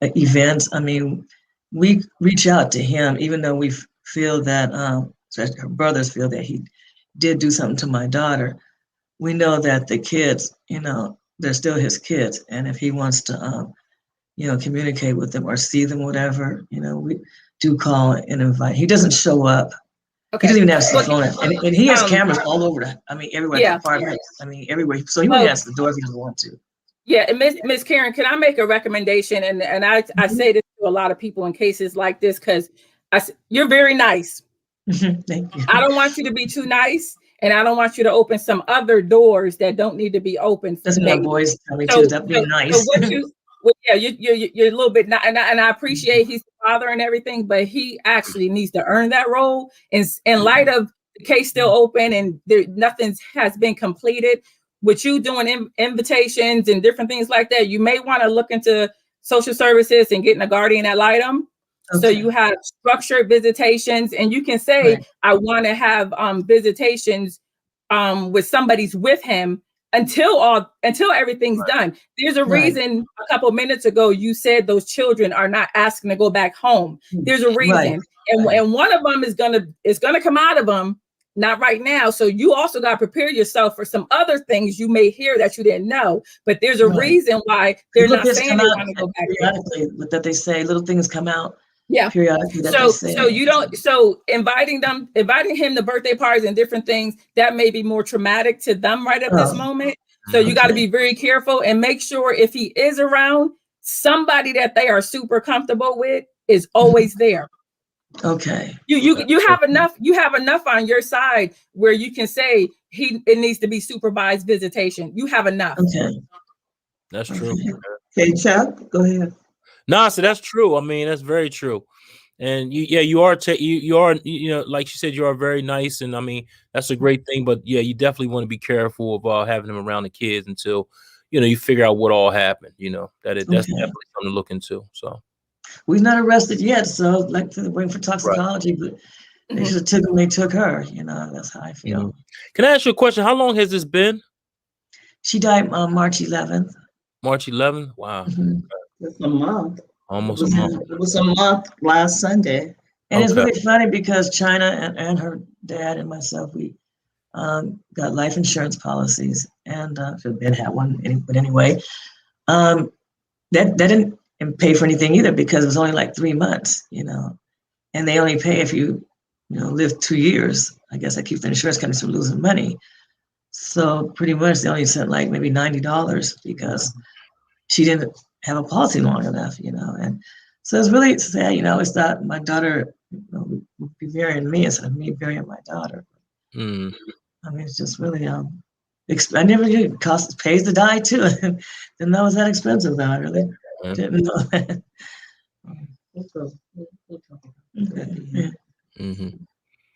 events. I mean, we reach out to him, even though we feel that especially her brothers, feel that he did do something to my daughter, we know that the kids, they're still his kids. And if he wants to, communicate with them or see them, whatever, we do call and invite. He doesn't show up. Okay. He doesn't even have his phone. And he has cameras all over everywhere Yeah. at the apartment. Everywhere. So he wouldn't answer the door if he doesn't want to. Yeah, and Miss Karen, can I make a recommendation? And I say this to a lot of people in cases like this, because you're very nice. Thank you. I don't want you to be too nice, and I don't want you to open some other doors that don't need to be opened. That's my boys tell me too. That'd be nice. So you're a little bit not, and I appreciate he's the father and everything, but he actually needs to earn that role. In light of the case still open and nothing has been completed, with you doing invitations and different things like that, you may want to look into social services and getting a guardian ad litem. Okay. So you have structured visitations, and you can say, right, I want to have visitations with somebody's with him until everything's done. There's a reason a couple minutes ago you said those children are not asking to go back home. There's a reason. And one of them is gonna come out of them. Not right now. So you also got to prepare yourself for some other things you may hear that you didn't know. But there's a reason why they're not saying they want to go back periodically. That they say little things come out. Yeah. Periodically. So inviting him to birthday parties and different things, that may be more traumatic to them right at this moment. So you got to be very careful and make sure if he is around, somebody that they are super comfortable with is always there. Okay. You have enough on your side where you can say it needs to be supervised visitation. You have enough. Okay. That's true. Okay, Chuck, go ahead. No, so that's true. I mean, that's very true. And you are like you said, you are very nice, and I mean that's a great thing. But yeah, you definitely want to be careful of having them around the kids until you figure out what all happened. That's definitely something to look into. So. We've not arrested yet, so like to bring for toxicology, but they should have took him. They took her. That's how I feel. Mm-hmm. Can I ask you a question? How long has this been? She died on March 11th. March 11th. Wow. Mm-hmm. It's a month. Almost a month. It was a month last Sunday. And it's really funny because China and her dad and myself, we got life insurance policies, and Ben had one, but anyway, that didn't pay for anything either because it was only like 3 months, and they only pay if you live 2 years. I guess that keeps the insurance companies from losing money. So pretty much they only sent like maybe $90 because she didn't have a policy long enough, and so it's really sad, it's not my daughter would be burying me instead of me burying my daughter. I mean, it's just really, I never knew it pays to die too. Didn't know it was that expensive though, I really didn't know that.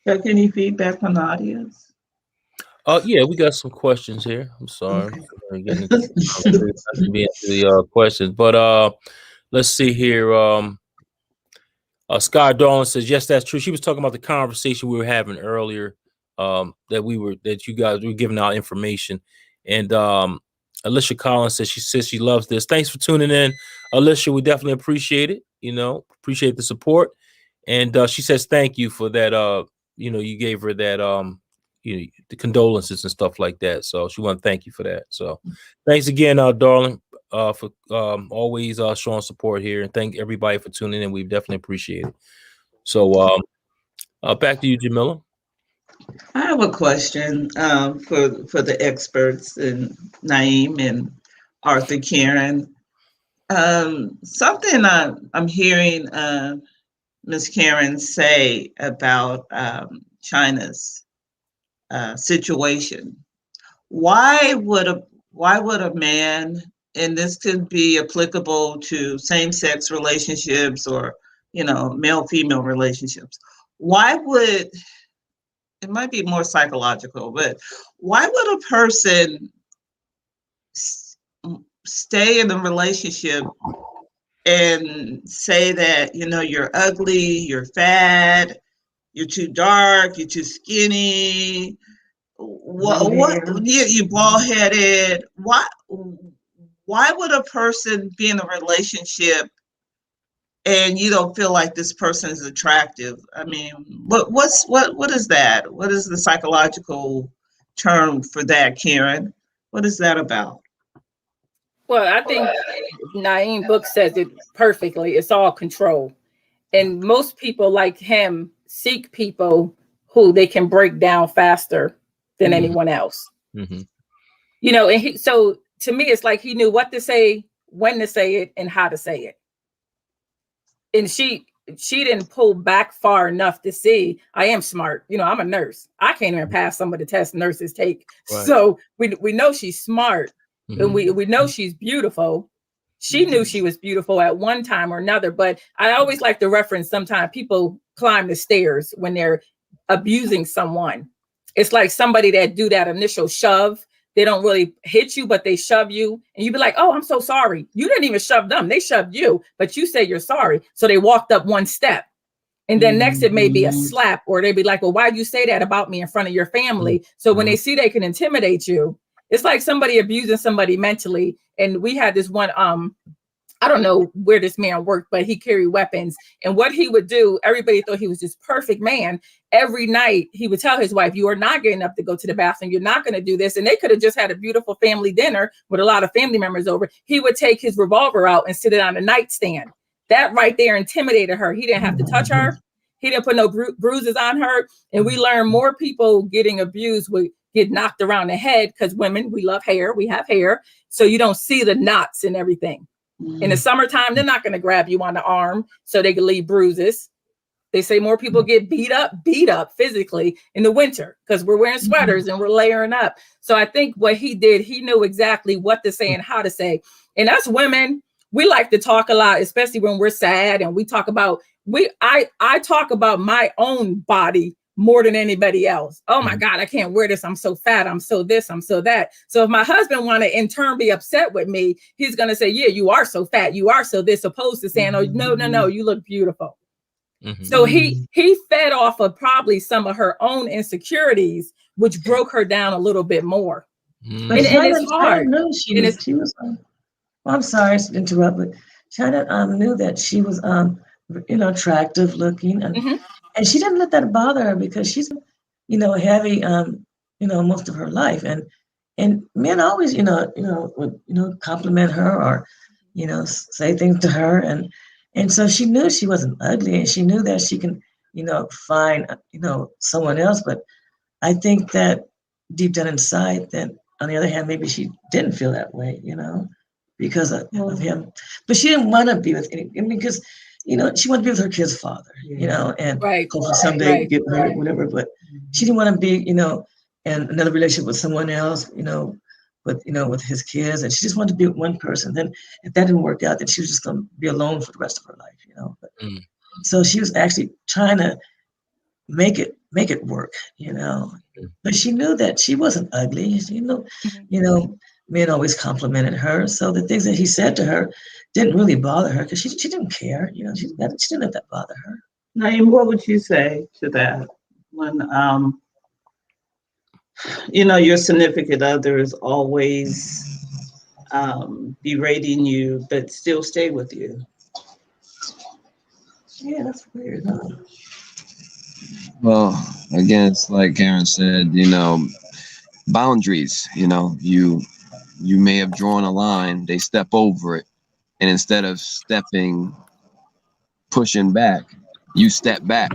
Got any feedback from the audience? Yeah, we got some questions here. I'm sorry. I'm getting into the questions, but let's see here. Scott Darling says, yes, that's true. She was talking about the conversation we were having earlier, that you guys were giving out information. And Alicia Collins says she loves this. Thanks for tuning in, Alicia. We definitely appreciate it. Appreciate the support. And she says thank you for that. You gave her that the condolences and stuff like that. So she want to thank you for that. So thanks again, darling, for always showing support here, and thank everybody for tuning in. We definitely appreciate it. So back to you, Jamila. I have a question for the experts and Naeem and Arthur Karen. Something I'm hearing Ms. Karen say about China's situation. Why would a man, and this could be applicable to same-sex relationships or male-female relationships, it might be more psychological, but why would a person stay in a relationship and say that you're ugly, you're fat, you're too dark, you're too skinny, you bald-headed? Why would a person be in a relationship and you don't feel like this person is attractive. I mean, what is that? What is the psychological term for that, Karen? What is that about? Well, I think Naeem book says it perfectly. It's all control. And most people like him seek people who they can break down faster than anyone else. You know, and so to me, it's like he knew what to say, when to say it, and how to say it. And she didn't pull back far enough to see I am smart. You know, I'm a nurse. I can't even pass some of the tests nurses take. Right. So we know she's smart, and we know she's beautiful. She knew she was beautiful at one time or another, but I always like to reference sometimes people climb the stairs when they're abusing someone. It's like somebody that do that initial shove. They don't really hit you, but they shove you. And you be like, oh, I'm so sorry. You didn't even shove them. They shoved you, but you say you're sorry. So they walked up one step. And then next it may be a slap, or they'd be like, well, why'd you say that about me in front of your family? So when they see they can intimidate you, it's like somebody abusing somebody mentally. And we had this one, I don't know where this man worked, but he carried weapons. And what he would do, everybody thought he was this perfect man. Every night he would tell his wife, you are not getting up to go to the bathroom. You're not going to do this. And they could have just had a beautiful family dinner with a lot of family members over. He would take his revolver out and sit it on a nightstand. That right there intimidated her. He didn't have to touch her. He didn't put no bruises on her. And we learned more people getting abused would get knocked around the head, because women, we love hair. We have hair. So you don't see the knots and everything. In the summertime, they're not going to grab you on the arm so they can leave bruises. They say more people get beat up physically in the winter because we're wearing sweaters and we're layering up. So I think what he did, he knew exactly what to say and how to say. And us women, we like to talk a lot, especially when we're sad, and we talk about, I talk about my own body more than anybody else. Oh my God, I can't wear this. I'm so fat. I'm so this. I'm so that. So if my husband want to in turn be upset with me, he's going to say, yeah, you are so fat. You are so this, opposed to saying, oh, no, you look beautiful. So he fed off of probably some of her own insecurities, which broke her down a little bit more. But and China, it's hard. China knew she was well, I'm sorry to interrupt, but China knew that she was, attractive looking, and she didn't let that bother her because she's, heavy, most of her life, and men always, would, compliment her or, say things to her, and so she knew she wasn't ugly, and she knew that she can, find, someone else. But I think that deep down inside, that on the other hand, maybe she didn't feel that way, because of him. But she didn't want to be with anyone because, she wanted to be with her kid's father, and hopefully someday get married, whatever. But she didn't want to be, in another relationship with someone else, with his kids. And she just wanted to be with one person. Then if that didn't work out, then she was just going to be alone for the rest of her life, But, so she was actually trying to make it work, But she knew that she wasn't ugly. Men always complimented her. So the things that he said to her didn't really bother her because she didn't care. She didn't let that bother her. Naeem, what would you say to that when your significant other is always berating you but still stay with you? Yeah, that's weird, huh? Well, again, it's like Karen said, boundaries, you may have drawn a line, they step over it. And instead of pushing back, you step back,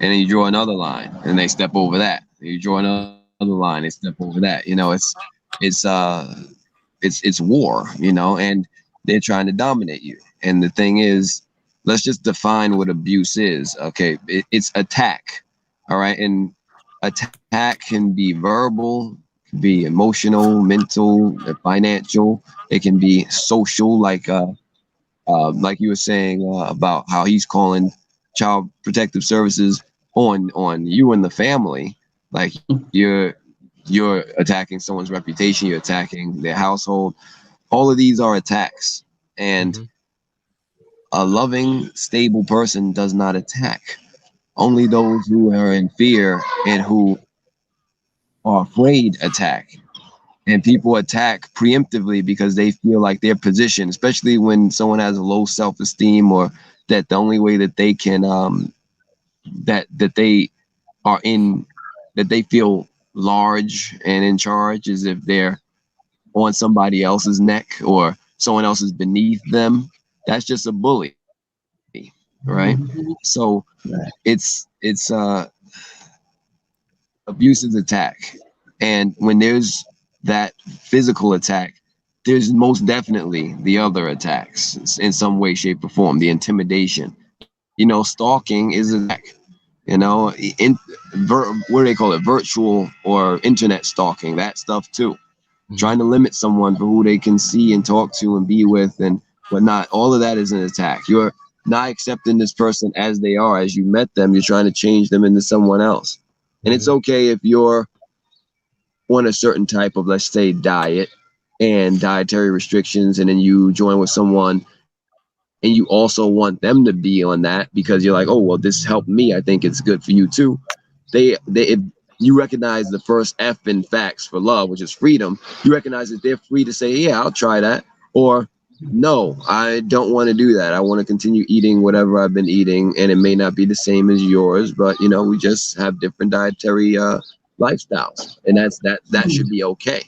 and then you draw another line and they step over that. You draw another line, they step over that. It's war, and they're trying to dominate you. And the thing is, let's just define what abuse is. Okay. It's attack. All right. And attack can be verbal, be emotional, mental, financial. It can be social, like you were saying about how he's calling child protective services on you and the family. Like you're attacking someone's reputation, you're attacking their household. All of these are attacks, and a loving, stable person does not attack. Only those who are in fear and who are afraid attack. And people attack preemptively because they feel like their position, especially when someone has a low self-esteem or that the only way that they can that they are in, that they feel large and in charge, is if they're on somebody else's neck or someone else is beneath them. That's just a bully, right? Mhm. So Right. it's abuse is attack, and when there's that physical attack, there's most definitely the other attacks in some way, shape, or form. The intimidation, stalking is an attack. What do they call it? Virtual or internet stalking, that stuff too. Trying to limit someone for who they can see and talk to and be with and whatnot. All of that is an attack. You're not accepting this person as they are, as you met them. You're trying to change them into someone else. And it's okay if you're on a certain type of, let's say, diet and dietary restrictions, and then you join with someone and you also want them to be on that because you're like, oh, well, this helped me, I think it's good for you too. They if you recognize the first F in facts for love, which is freedom, you recognize that they're free to say, yeah, I'll try that, or no, I don't want to do that. I want to continue eating whatever I've been eating, and it may not be the same as yours, but we just have different dietary lifestyles, and that should be okay.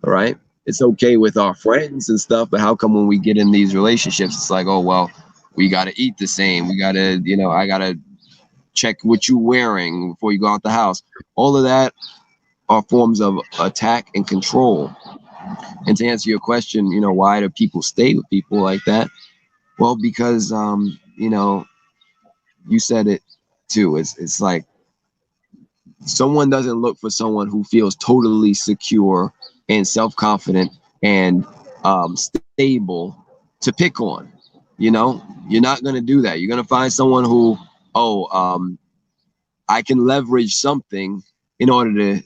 All right. It's okay with our friends and stuff, but how come when we get in these relationships, it's like, oh, well, we got to eat the same. We got to, I got to check what you're wearing before you go out the house. All of that are forms of attack and control. And to answer your question, why do people stay with people like that? Well, because, you said it too. It's like someone doesn't look for someone who feels totally secure and self-confident and stable to pick on. You're not going to do that. You're going to find someone who, I can leverage something in order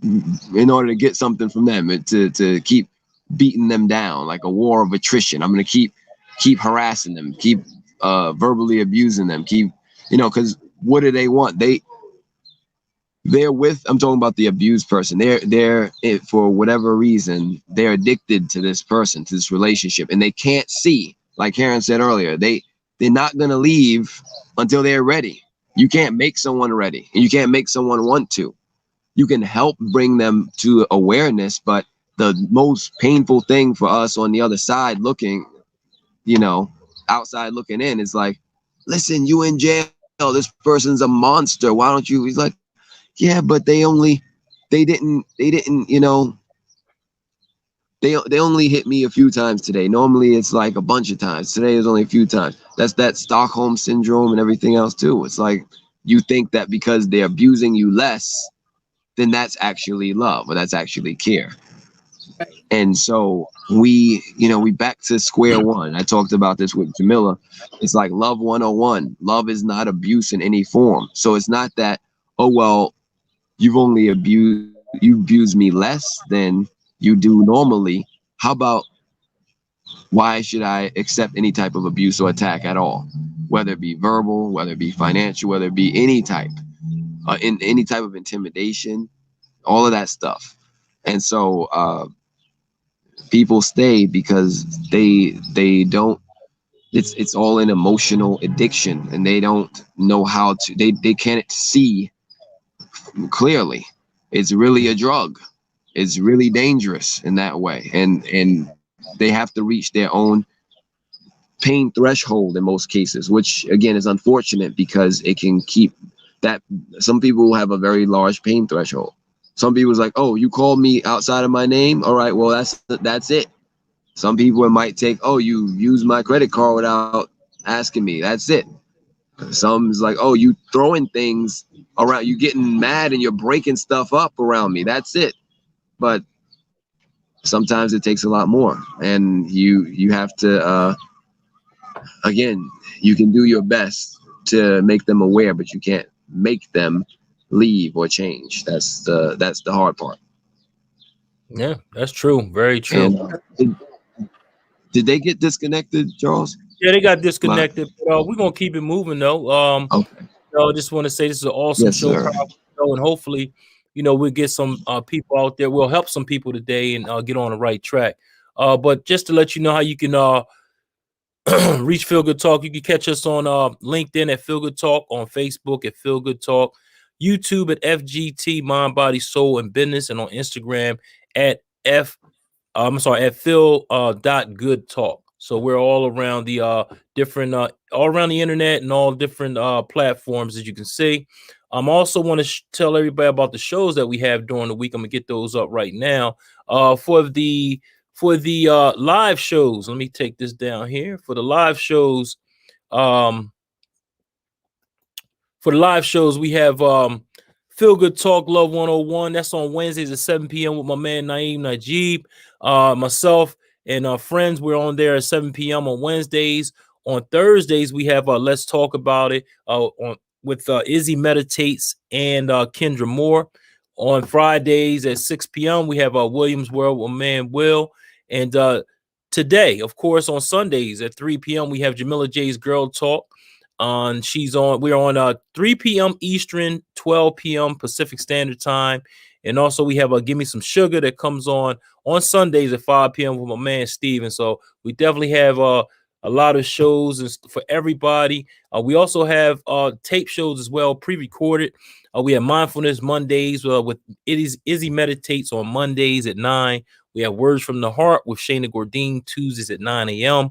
to get something from them, to keep beating them down, like a war of attrition. I'm going to keep harassing them, keep verbally abusing them, because what do they want? I'm talking about the abused person. They're for whatever reason, they're addicted to this person, to this relationship, and they can't see, like Karen said earlier, they're not going to leave until they're ready. You can't make someone ready, and you can't make someone want to. You can help bring them to awareness, but the most painful thing for us on the other side looking, outside looking in, is like, listen, you in jail. This person's a monster. Why don't you? He's like, yeah, but they didn't, they only hit me a few times today. Normally it's like a bunch of times. Today is only a few times. That's that Stockholm syndrome and everything else too. It's like you think that because they're abusing you less, then that's actually love, or that's actually care. And so we back to square one. I talked about this with Jamila. It's like love 101. Love is not abuse in any form. So it's not that, oh, well, you abuse me less than you do normally. How about, why should I accept any type of abuse or attack at all? Whether it be verbal, whether it be financial, whether it be any type, in any type of intimidation, all of that stuff. And so people stay because they don't, it's all an emotional addiction, and they don't know how to, they can't see clearly. It's really a drug. It's really dangerous in that way, and they have to reach their own pain threshold in most cases, which again is unfortunate because it can keep that. Some people have a very large pain threshold. Some people's like, oh, you called me outside of my name, all right, well, that's it. Some people, it might take, oh, you used my credit card without asking me, that's it. Some's like, oh, you throwing things around, you getting mad and you're breaking stuff up around me, that's it. But sometimes it takes a lot more, and you have to again, you can do your best to make them aware, but you can't make them leave or change. That's the hard part. Yeah, that's true. Very true. And did they get disconnected, Charles? Yeah, they got disconnected. But, we're gonna keep it moving though. Okay. I just want to say this is an awesome Yes, show, sir. and hopefully, we'll get some people out there. We'll help some people today and get on the right track. But just to let you know how you can Reach Feel Good Talk. You can catch us on LinkedIn at Feel Good Talk, on Facebook at Feel Good Talk, YouTube at FGT Mind, Body, Soul, and Business, and on Instagram at Phil .good talk. So we're all around the different all around the internet and all different platforms, as you can see. Also want to tell everybody about the shows that we have during the week. I'm gonna get those up right now. For the live shows, let me take this down here. For the live shows, we have Feel Good Talk Love 101. That's on Wednesdays at 7 p.m. with my man Najieb. Myself and friends, we're on there at 7 p.m. on Wednesdays. On Thursdays, we have Let's Talk About It with Izzy Meditates and Kendra Moore. On Fridays at 6 p.m., we have Williams World with my man Will. And today, of course, on Sundays at 3 p.m., we have Jamila J's Girl Talk. We're on 3 p.m. Eastern, 12 p.m. Pacific Standard Time. And also we have Give Me Some Sugar that comes on Sundays at 5 p.m. with my man Steven. So we definitely have a lot of shows for everybody. We also have tape shows as well, pre-recorded. We have Mindfulness Mondays with Izzy Meditates on Mondays at 9. We have Words from the Heart with Shayna Gordine Tuesdays at 9 a.m.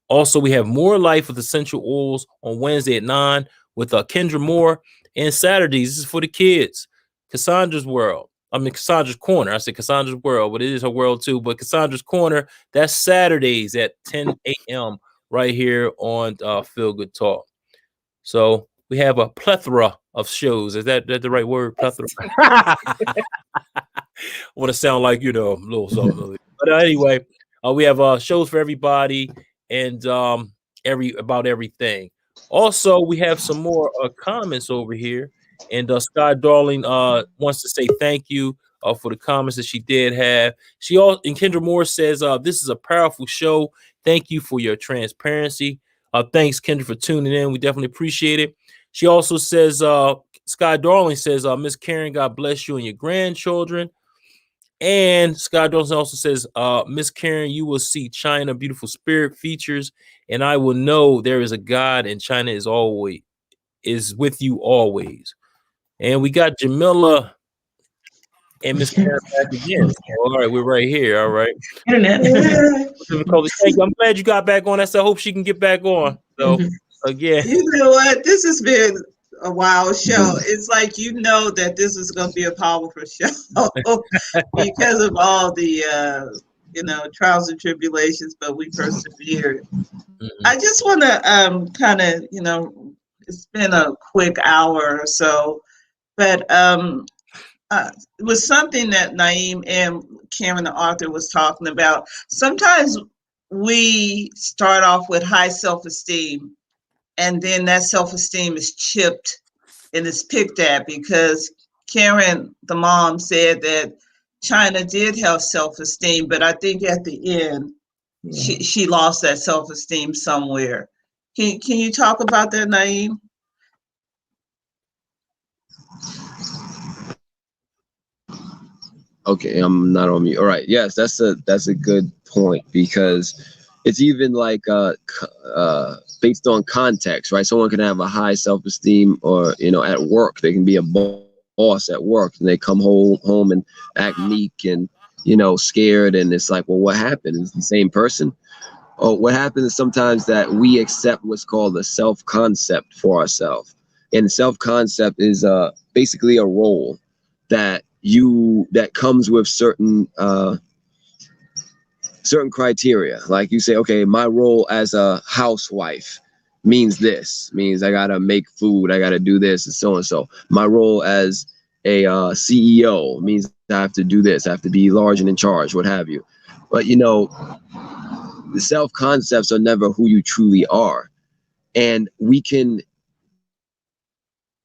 Also, we have More Life with Essential Oils on Wednesday at 9 with Kendra Moore. And Saturdays, this is for the kids. Cassandra's World. Cassandra's Corner. I said Cassandra's World, but it is her world too. But Cassandra's Corner, that's Saturdays at 10 a.m. right here on Feel Good Talk. So we have a plethora of shows. Is that the right word? Plethora. I want to sound like, a little something. But anyway, we have shows for everybody and about everything. Also, we have some more comments over here. And Sky Darling wants to say thank you for the comments that she did have. And Kendra Moore says, this is a powerful show. Thank you for your transparency. Thanks, Kendra, for tuning in. We definitely appreciate it. She also says, Sky Darling says, Miss Karen, God bless you and your grandchildren. And Scott Dawson also says, Miss Karen, you will see China Beautiful Spirit features, and I will know there is a God, and China is with you always. And we got Jamila and Miss Karen back again. All right, we're right here. All right. Internet. Thank you. I'm glad you got back on. I hope she can get back on. So again, you know what? This has been a wild show. It's like that this is going to be a powerful show because of all the trials and tribulations, but we persevered. I just want to kind of it's been a quick hour or so, but it was something that Naeem and Karen, the author, was talking about. Sometimes we start off with high self-esteem, and then that self-esteem is chipped and is picked at, because Karen, the mom, said that China did have self-esteem, but I think at the end, she lost that self-esteem somewhere. Can you talk about that, Naeem? Okay, I'm not on mute. All right. Yes, that's a good point, because it's even like based on context, right? Someone can have a high self-esteem, or at work they can be a boss at work, and they come home and act meek and scared, and it's like, well, what happened? Is the same person? Oh, what happens is sometimes that we accept what's called a self-concept for ourselves, and self-concept is basically a role that comes with certain criteria. Like you say, okay, my role as a housewife means I gotta make food, I gotta do this, and so and so. My role as a CEO means I have to do this, I have to be large and in charge, what have you. But the self-concepts are never who you truly are, and we can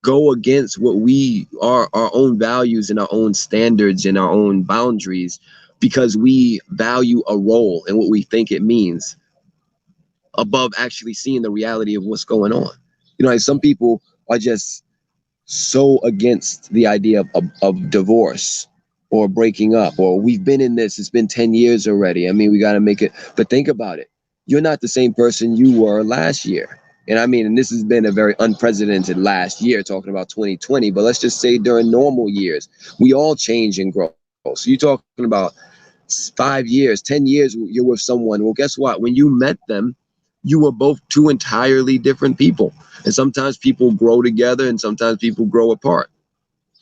go against what we are, our own values and our own standards and our own boundaries, because we value a role and what we think it means above actually seeing the reality of what's going on. Like some people are just so against the idea of divorce or breaking up, or we've been in this, it's been 10 years already. I mean, we got to make it. But think about it. you're not the same person you were last year. And I mean, and this has been a very unprecedented last year, talking about 2020, but let's just say during normal years, we all change and grow. So you're talking about 5 years, 10 years, you're with someone. Well, guess what? When you met them, you were both two entirely different people. And sometimes people grow together and sometimes people grow apart,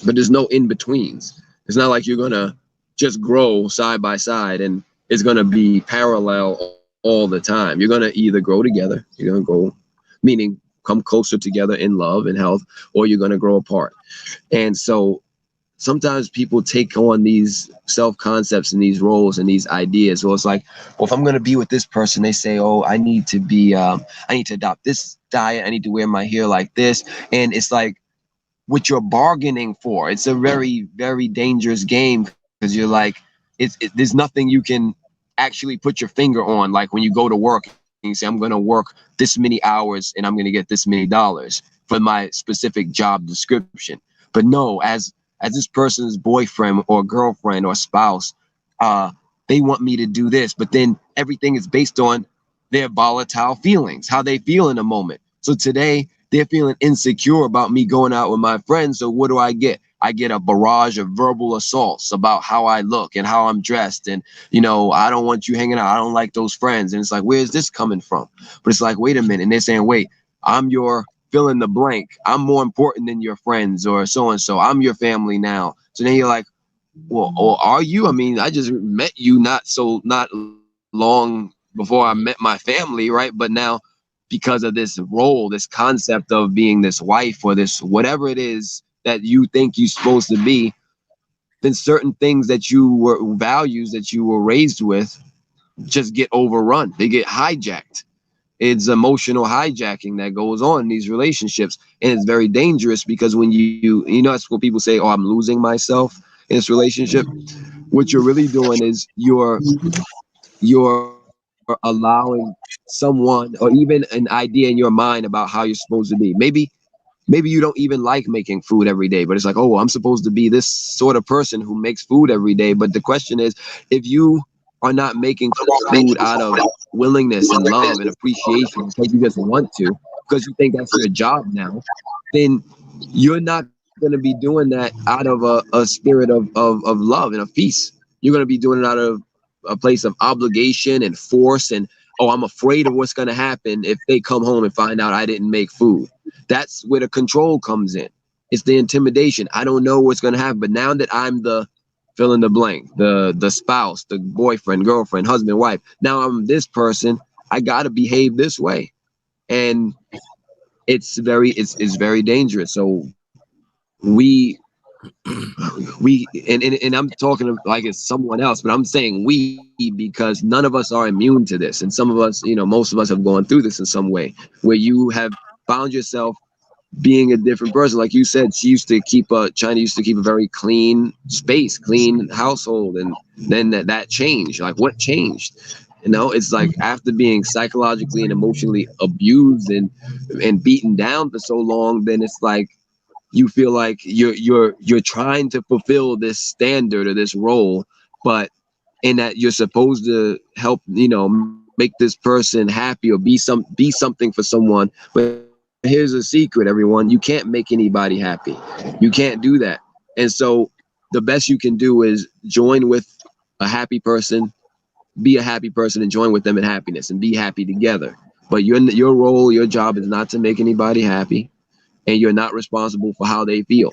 but there's no in betweens. It's not like you're going to just grow side by side and it's going to be parallel all the time. You're going to either grow together, you're going to grow, meaning come closer together in love and health, or you're going to grow apart. And so sometimes people take on these self-concepts and these roles and these ideas. So it's like, well, if I'm going to be with this person, they say, oh, I need to adopt this diet. I need to wear my hair like this. And it's like what you're bargaining for. It's a very, very dangerous game because you're like, there's nothing you can actually put your finger on. Like when you go to work and you say, I'm going to work this many hours and I'm going to get this many dollars for my specific job description. But no, as this person's boyfriend or girlfriend or spouse, they want me to do this, but then everything is based on their volatile feelings, how they feel in a moment. So today they're feeling insecure about me going out with my friends. So what do I get? I get a barrage of verbal assaults about how I look and how I'm dressed. And, you know, I don't want you hanging out. I don't like those friends. And it's like, where's this coming from? But it's like, wait a minute. And they're saying, wait, I'm your fill in the blank. I'm more important than your friends or so-and-so. I'm your family now. So then you're like, well, or are you? I mean, I just met you not long before I met my family, right? But now because of this role, this concept of being this wife or this whatever it is that you think you're supposed to be, then certain things that you were values that you were raised with just get overrun. They get hijacked. It's emotional hijacking that goes on in these relationships, and it's very dangerous because when you know, that's what people say, oh, I'm losing myself in this relationship. What you're really doing is you're allowing someone or even an idea in your mind about how you're supposed to be. Maybe you don't even like making food every day, but it's like, oh, I'm supposed to be this sort of person who makes food every day. But the question is, if you are not making food out of willingness and love and appreciation because you just want to, because you think that's your job now, then you're not going to be doing that out of a spirit of love and of peace. You're going to be doing it out of a place of obligation and force and, oh, I'm afraid of what's going to happen if they come home and find out I didn't make food. That's where the control comes in. It's the intimidation. I don't know what's going to happen, but now that I'm the fill in the blank, the spouse, the boyfriend, girlfriend, husband, wife, now I'm this person, I got to behave this way. And it's very dangerous. So we and I'm talking like it's someone else, but I'm saying we because none of us are immune to this. And some of us, you know, most of us have gone through this in some way where you have found yourself being a different person. Like you said, China used to keep a very clean space, clean household. And then that changed. Like what changed? You know, it's like after being psychologically and emotionally abused and beaten down for so long, then it's like you feel like you're trying to fulfill this standard or this role, but in that you're supposed to help, you know, make this person happy or be something for someone. But here's a secret, everyone. You can't make anybody happy. You can't do that. And so the best you can do is join with a happy person, be a happy person and join with them in happiness and be happy together. But your role, your job is not to make anybody happy, and you're not responsible for how they feel.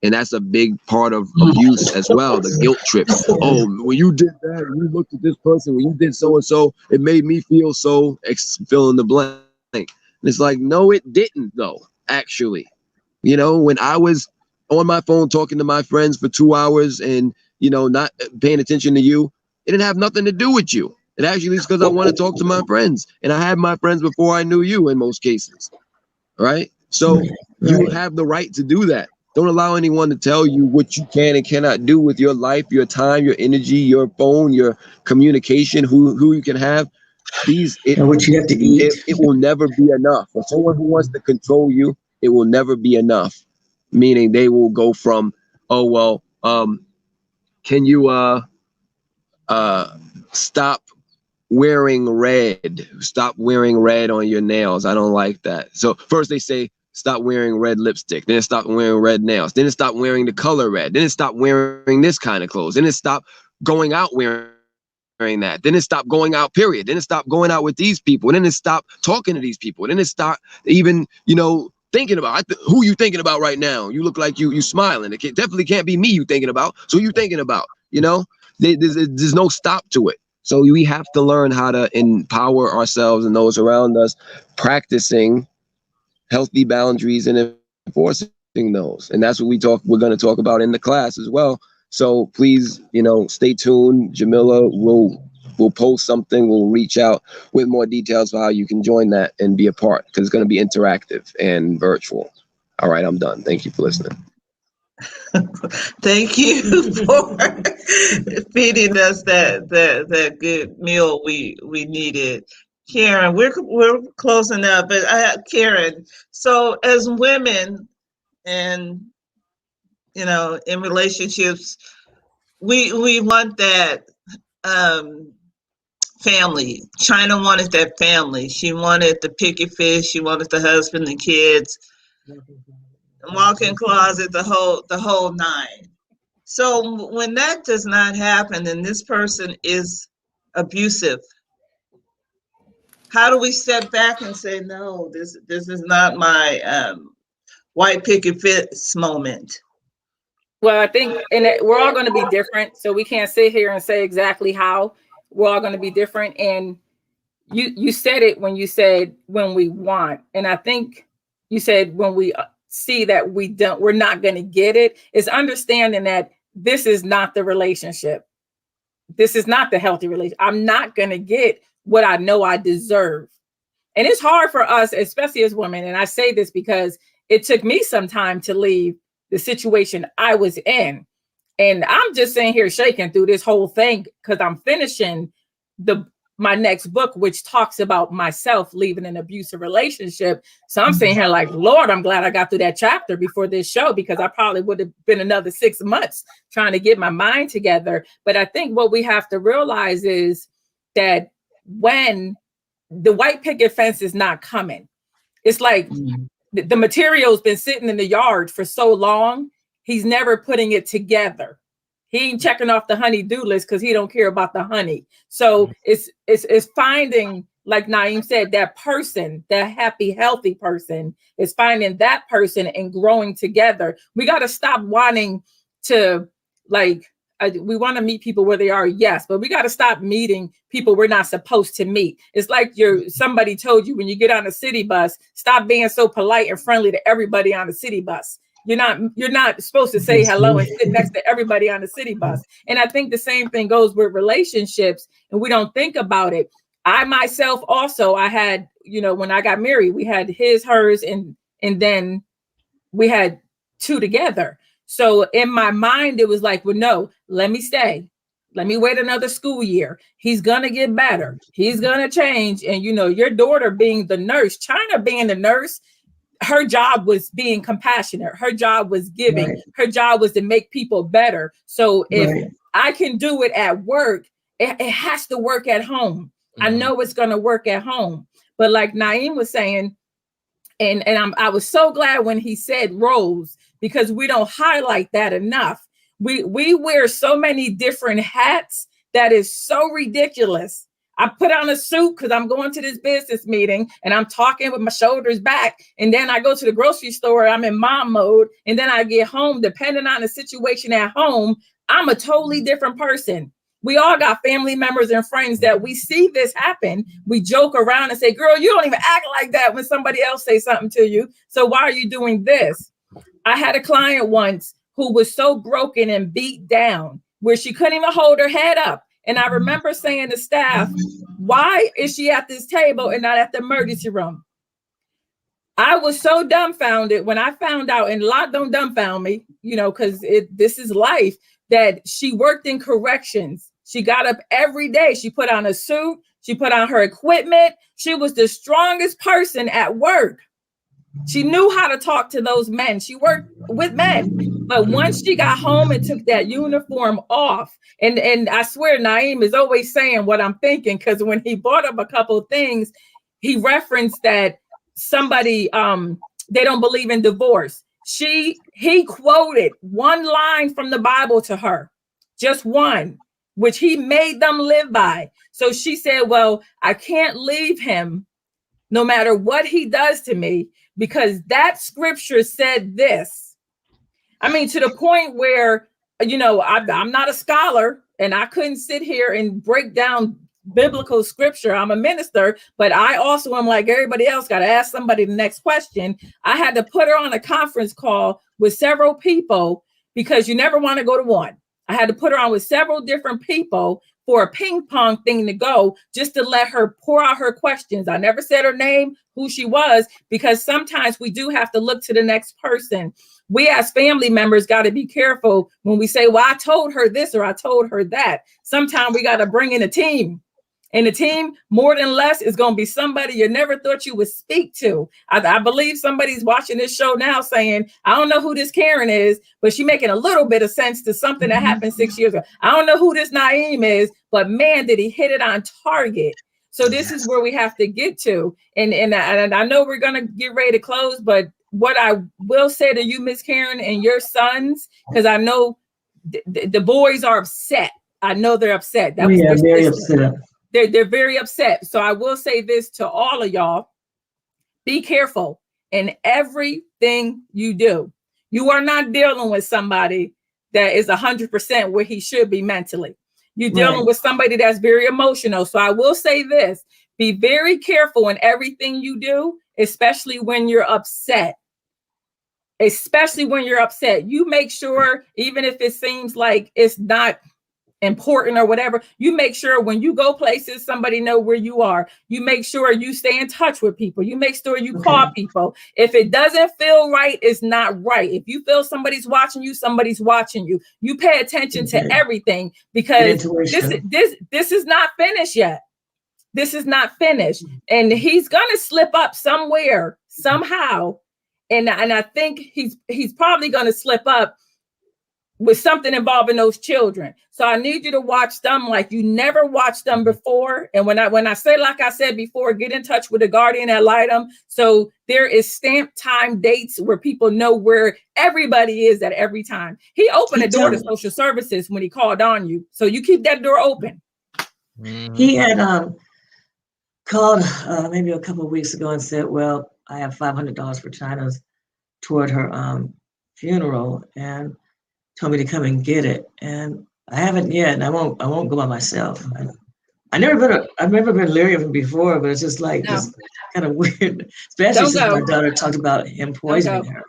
And that's a big part of abuse as well, the guilt trip. Oh, when you did that, when you looked at this person, when you did so and so, it made me feel so, fill in the blank. And it's like, no, it didn't, though, actually. You know, when I was on my phone talking to my friends for 2 hours and, you know, not paying attention to you, it didn't have nothing to do with you. It actually is because I want to talk to my friends. And I had my friends before I knew you in most cases. Right? So you have the right to do that. Don't allow anyone to tell you what you can and cannot do with your life, your time, your energy, your phone, your communication, who you can have. And what you have to eat. It will never be enough. For someone who wants to control you, it will never be enough. Meaning they will go from, oh well, can you stop wearing red. Stop wearing red on your nails. I don't like that. So first they say stop wearing red lipstick. Then it stop wearing red nails. Then it stop wearing the color red. Then it stop wearing this kind of clothes. Then it stop going out wearing that. Then it stop going out, period. Then it stop going out with these people. Then it stop talking to these people. Then it stop even, thinking about who you thinking about right now. You look like you smiling. It definitely can't be me you thinking about. So who you thinking about, there's no stop to it. So we have to learn how to empower ourselves and those around us, practicing healthy boundaries and enforcing those. And that's what we're going to talk about in the class as well. So please, stay tuned. Jamila will post something. We'll reach out with more details for how you can join that and be a part, because it's going to be interactive and virtual. All right, I'm done. Thank you for listening. Thank you for feeding us that good meal we needed. Karen, we're closing up, but Karen, so as women and in relationships, we want that family. China wanted that family. She wanted the picket fish, she wanted the husband, the kids, walk-in closet, the whole nine. So when that does not happen and this person is abusive, how do we step back and say, no, this is not my white picket fence moment? Well, I think, and we're all going to be different, so we can't sit here and say exactly how. We're all going to be different. And you said it when you said when we want, and I think you said when we see that we're not going to get it. It's understanding that this is not the relationship. This is not the healthy relationship. I'm not going to get what I know I deserve. And it's hard for us, especially as women. And I say this because it took me some time to leave the situation I was in. And I'm just sitting here shaking through this whole thing because I'm finishing my next book, which talks about myself leaving an abusive relationship. So I'm sitting here like, Lord, I'm glad I got through that chapter before this show, because I probably would have been another 6 months trying to get my mind together. But I think what we have to realize is that when the white picket fence is not coming, it's like the material's been sitting in the yard for so long, he's never putting it together. He ain't checking off the honey-do list because he don't care about the honey. So it's finding, like Naeem said, that person, that happy, healthy person, is finding that person and growing together. We got to stop wanting to, we want to meet people where they are, yes, but we got to stop meeting people we're not supposed to meet. It's like somebody told you when you get on a city bus, stop being so polite and friendly to everybody on the city bus. You're not supposed to say hello and sit next to everybody on the city bus. And I think the same thing goes with relationships, and we don't think about it. I myself also, I had, when I got married, we had his, hers, and then we had two together. So in my mind, it was like, well, no, let me stay. Let me wait another school year. He's going to get better. He's going to change. And, your daughter being the nurse, China being the nurse, her job was being compassionate. Her job was giving. Right. Her job was to make people better. So if I can do it at work, it has to work at home. I know it's going to work at home. But like Naeem was saying, and I was so glad when he said roles, because we don't highlight that enough. We wear so many different hats that is so ridiculous. I put on a suit because I'm going to this business meeting and I'm talking with my shoulders back. And then I go to the grocery store, I'm in mom mode. And then I get home, depending on the situation at home, I'm a totally different person. We all got family members and friends that we see this happen. We joke around and say, girl, you don't even act like that when somebody else says something to you. So why are you doing this? I had a client once who was so broken and beat down where she couldn't even hold her head up. And I remember saying to staff, why is she at this table and not at the emergency room? I was so dumbfounded when I found out, and a lot don't dumbfound me, because this is life, that she worked in corrections. She got up every day. She put on a suit. She put on her equipment. She was the strongest person at work. She knew how to talk to those men. She worked with men. But once she got home and took that uniform off, and I swear Naeem is always saying what I'm thinking, because when he brought up a couple of things, he referenced that somebody they don't believe in divorce. He quoted one line from the Bible to her, just one, which he made them live by. So she said, well, I can't leave him no matter what he does to me, because that scripture said this. I mean, to the point where, you know, I'm not a scholar and I couldn't sit here and break down biblical scripture. I'm a minister, but I also am like everybody else, got to ask somebody the next question. I had to put her on a conference call with several people, because you never want to go to one. I had to put her on with several different people for a ping pong thing to go, just to let her pour out her questions. I never said her name, who she was, because sometimes we do have to look to the next person. We as family members got to be careful when we say, well, I told her this or I told her that. Sometimes we got to bring in a team. And the team, more than less, is going to be somebody you never thought you would speak to. I believe somebody's watching this show now saying, I don't know who this Karen is, but she's making a little bit of sense to something that happened 6 years ago. I don't know who this Naeem is, but man, did he hit it on target. So this is where we have to get to. And I know we're going to get ready to close, but what I will say to you, Miss Karen, and your sons, because I know the boys are upset. I know they're upset. That was very upset. They're very upset. So I will say this to all of y'all: be careful in everything you do. You are not dealing with somebody that is 100% where he should be mentally. You're dealing with somebody that's very emotional. So I will say this: be very careful in everything you do, especially when you're upset. Especially when you're upset. You make sure, even if it seems like it's not important or whatever, you make sure when you go places, somebody know where you are. You make sure you stay in touch with people. You make sure you call people. If it doesn't feel right, it's not right. If you feel somebody's watching you, somebody's watching you. You pay attention to everything, because this is not finished yet. This is not finished. And he's gonna slip up somewhere, somehow. And I think he's probably gonna slip up with something involving those children. So I need you to watch them like you never watched them before. And when I say, like I said before, get in touch with the guardian ad litem. So there is stamped time dates where people know where everybody is at every time. He opened a door to social services when he called on you. So you keep that door open. He had called maybe a couple of weeks ago and said, well, I have $500 for China's toward her funeral, and told me to come and get it. And I haven't yet, and I won't go by myself. I've never been leery of him before, but it's just like just kind of weird, especially since my daughter talked about him poisoning her.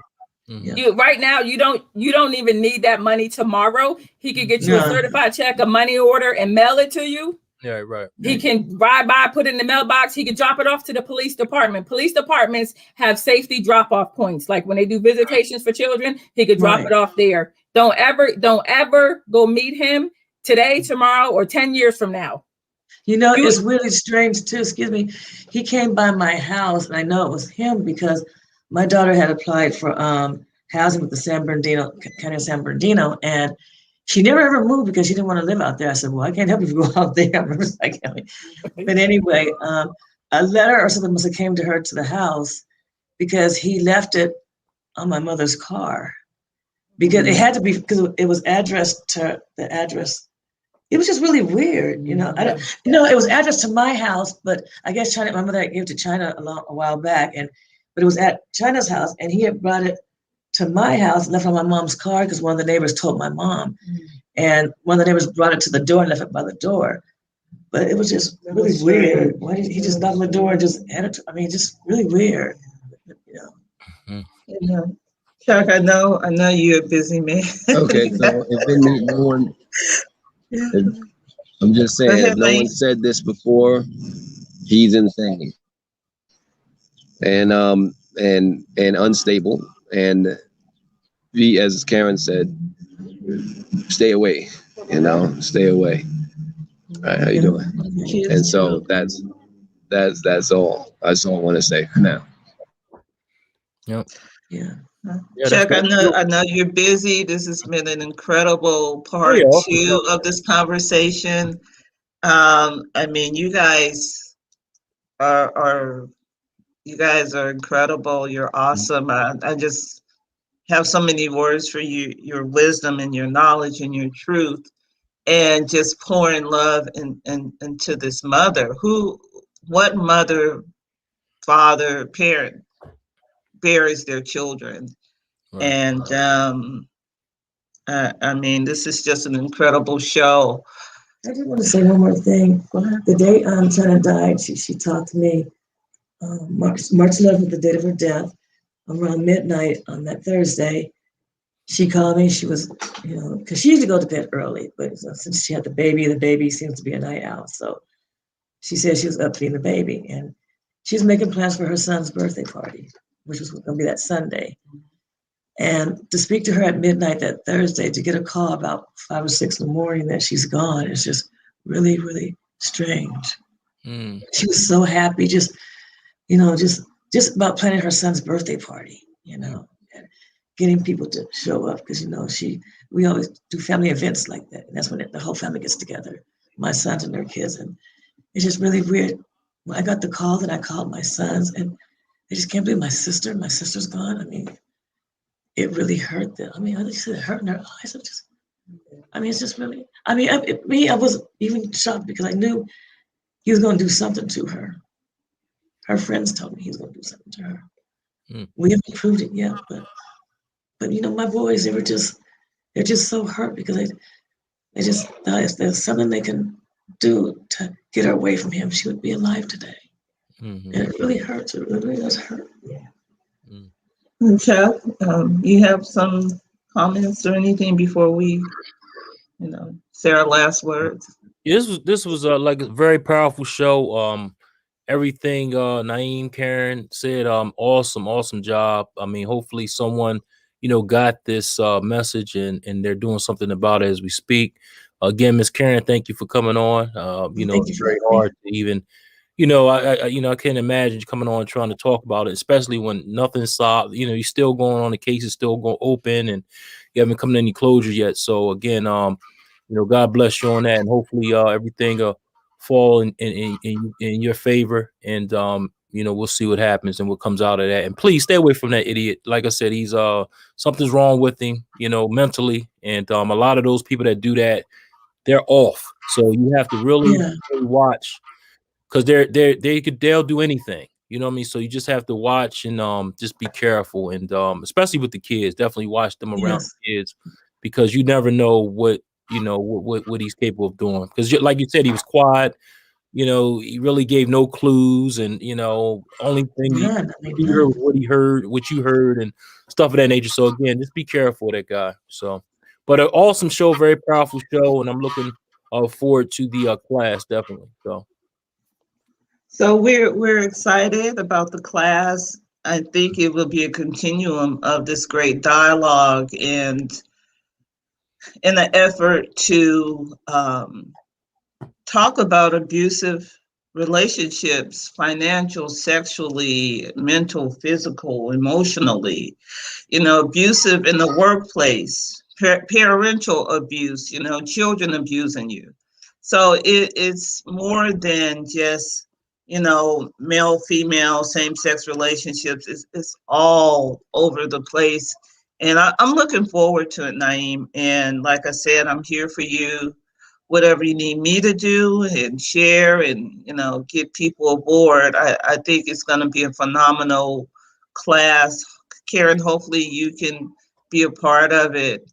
You right now, you don't even need that money tomorrow. He could get you a certified check, a money order, and mail it to you. Yeah, right. He can ride by, put it in the mailbox. He can drop it off to the police department. Police departments have safety drop-off points. Like when they do visitations for children, he could drop it off there. Don't ever go meet him today, tomorrow, or 10 years from now. You know, it's really strange too. Excuse me. He came by my house, and I know it was him because my daughter had applied for housing with the County of San Bernardino, and she never ever moved because she didn't want to live out there. I said, well, I can't help you if you go out there. I remember saying, but anyway, a letter or something must have came to her to the house because he left it on my mother's car. Because it had to be, because it was addressed to the address. It was just really weird, you know. It was addressed to my house, but I guess my mother gave it to China a while back, but it was at China's house, and he had brought it to my house, left it on my mom's car because one of the neighbors told my mom, and one of the neighbors brought it to the door and left it by the door. But it was just really weird. Why did he just knock on the door and just add it? Just really weird, you know. Chuck, I know you're a busy man. Okay, so if no one, I'm just saying, if no one said this before, he's insane and unstable, and as Karen said, stay away. Stay away. All right, how you doing? And so that's all. That's all I want to say for now. Yep. Yeah. Yeah, Chuck, that's I know you're busy. This has been an incredible oh yeah, part for two sure. of this conversation. I mean, are are you guys are incredible. You're awesome. I just have so many words for you, your wisdom and your knowledge and your truth, and just pouring love into this mother. What mother, father, parent buries their children? Right. And I mean, this is just an incredible show. I just want to say one more thing. The day China died, she talked to me. March 11th, the date of her death, around midnight on that Thursday. She called me. She was, because she used to go to bed early, but since she had the baby seems to be a night owl. So she said she was up feeding the baby, and she's making plans for her son's birthday party, which was going to be that Sunday. And to speak to her at midnight that Thursday, to get a call about 5 or 6 in the morning that she's gone, is just really, really strange. Mm. She was so happy, just about planning her son's birthday party, and getting people to show up because we always do family events like that, and that's when the whole family gets together, my sons and their kids, and it's just really weird. When I got the call, then I called my sons, and they just can't believe my sister's gone. I mean, it really hurt them. I mean, I said it hurt in their eyes. It's just really. I mean, I was even shocked because I knew he was going to do something to her. Her friends told me he was going to do something to her. Mm. We haven't proved it yet, but my boys, they're just so hurt because they just thought if there's something they can do to get her away from him, she would be alive today. Mm-hmm. And it really hurts. It really does hurt. Yeah. Mm. And Chuck, you have some comments or anything before we, say our last words? Yeah, this was like a very powerful show. Everything Naeem, Karen said, awesome job. I mean, hopefully someone got this message and they're doing something about it as we speak. Again, Miss Karen, thank you for coming on. Thank you It's for very having me. hard to even I can't imagine coming on trying to talk about it, especially when nothing's solved. You're still going on, the case is still going open, and you haven't come to any closure yet. So again, God bless you on that, and hopefully everything fall in your favor, and we'll see what happens and what comes out of that. And please stay away from that idiot. Like I said, he's something's wrong with him, mentally, and a lot of those people that do that, they're off. So you have to really, Yeah. really watch because they'll do anything. You know what I mean? So you just have to watch and just be careful, and especially with the kids, definitely watch them around Yes. the kids because you never know what what he's capable of doing. Because like you said, he was quiet. He really gave no clues, and only thing None. I mean, he heard none. was what he heard, what you heard, and stuff of that nature. So again, just be careful with that guy. So, but an awesome show, very powerful show, and I'm looking forward to the class definitely. So. So we're excited about the class. I think it will be a continuum of this great dialogue and in an effort to talk about abusive relationships, financial, sexually, mental, physical, emotionally, abusive in the workplace, parental abuse, children abusing you. So it's more than just, male, female, same sex relationships. It's all over the place. And I'm looking forward to it, Naeem. And like I said, I'm here for you, whatever you need me to do and share and, get people aboard. I think it's going to be a phenomenal class. Karen, hopefully you can be a part of it,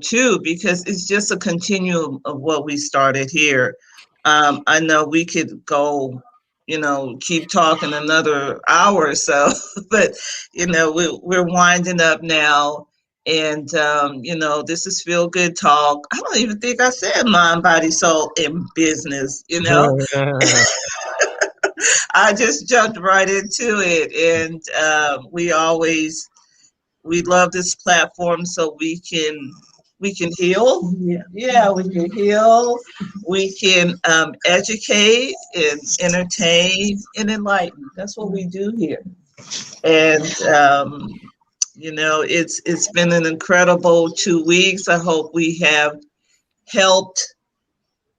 too, because it's just a continuum of what we started here. I know we could go, keep talking another hour or so, but, we're winding up now. And, this is Feel Good Talk. I don't even think I said mind, body, soul, and business, I just jumped right into it. And we love this platform so we can heal. Yeah, we can heal. We can educate and entertain and enlighten. That's what we do here. And it's been an incredible 2 weeks. I hope we have helped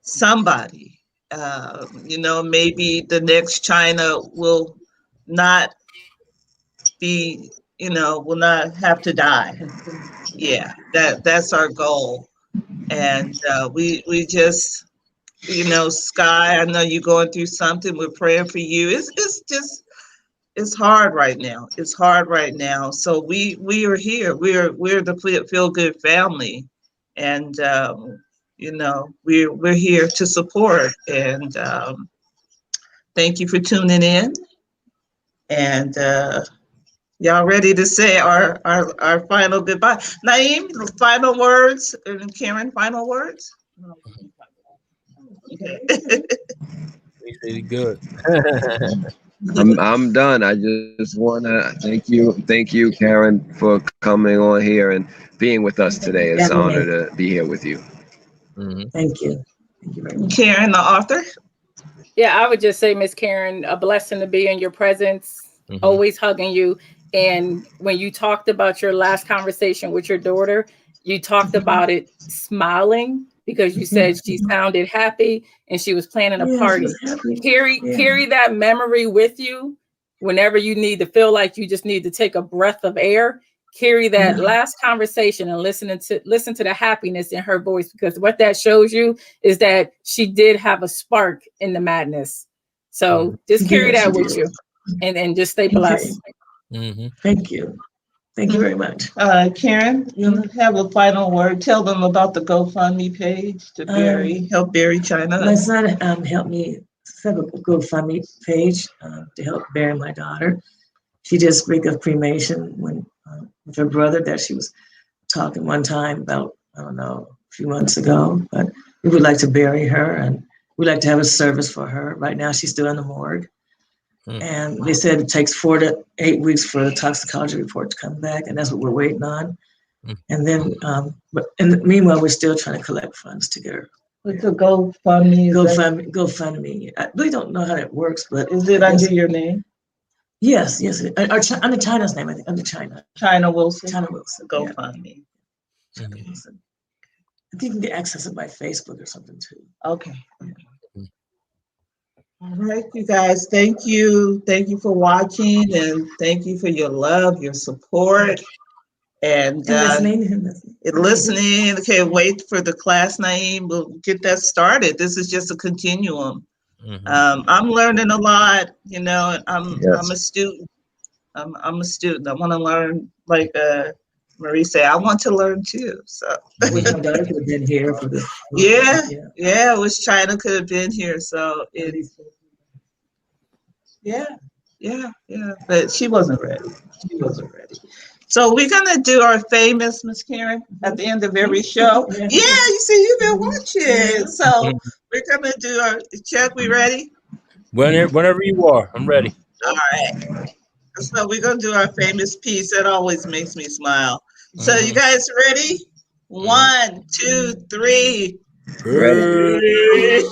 somebody. Maybe the next China will not be, will not have to die. Yeah, that's our goal. And we just, Sky, I know you're going through something. We're praying for you. It's hard right now. It's hard right now. So we are here. We're the Feel Good family, and we're here to support. And thank you for tuning in. And y'all ready to say our final goodbye? Naeem, final words, and Karen, final words. Okay. We say good. I'm done. I just wanna thank you, Karen, for coming on here and being with us today. It's an honor to be here with you. Mm-hmm. Thank you. Thank you very much. Karen, the author. Yeah, I would just say, Miss Karen, a blessing to be in your presence, always hugging you. And when you talked about your last conversation with your daughter, you talked about it smiling because you said she sounded happy and she was planning a party. Carry that memory with you whenever you need to feel like you just need to take a breath of air. Carry that last conversation and listen to the happiness in her voice, because what that shows you is that she did have a spark in the madness. So just carry that with you and just stay blessed. Thank you. Thank you very much. Karen, you have a final word. Tell them about the GoFundMe page to help bury China. My son helped me set up a GoFundMe page to help bury my daughter. She just reeked of cremation with her brother that she was talking one time about, I don't know, a few months ago. But we would like to bury her, and we'd like to have a service for her. Right now, she's still in the morgue. And they said it takes 4 to 8 weeks for the toxicology report to come back, and that's what we're waiting on. And then, meanwhile, we're still trying to collect funds to get her. What's a GoFundMe? GoFundMe. I really don't know how that works, but is it under your name? Yes. Under China's name, I think. Under China. China Wilson. GoFundMe. China Wilson. I think you can access it by Facebook or something too. Okay. All right, you guys, thank you. Thank you for watching, and thank you for your love, your support, and listening. Okay, wait for the class, Naeem. We'll get that started. This is just a continuum. I'm learning a lot, and I'm a student. I'm a student. I want to learn, like Marie said, I want to learn too. So I wish my daughter could have been here for this. I wish China could have been here. So but she wasn't ready. So we're gonna do our famous, Miss Karen, at the end of every show. Yeah, you see, you've been watching. So we're gonna do our Chuck. We ready? Whenever you are, I'm ready. All right. So we're gonna do our famous piece. That always makes me smile. So you guys ready? 1, 2, 3. Ready.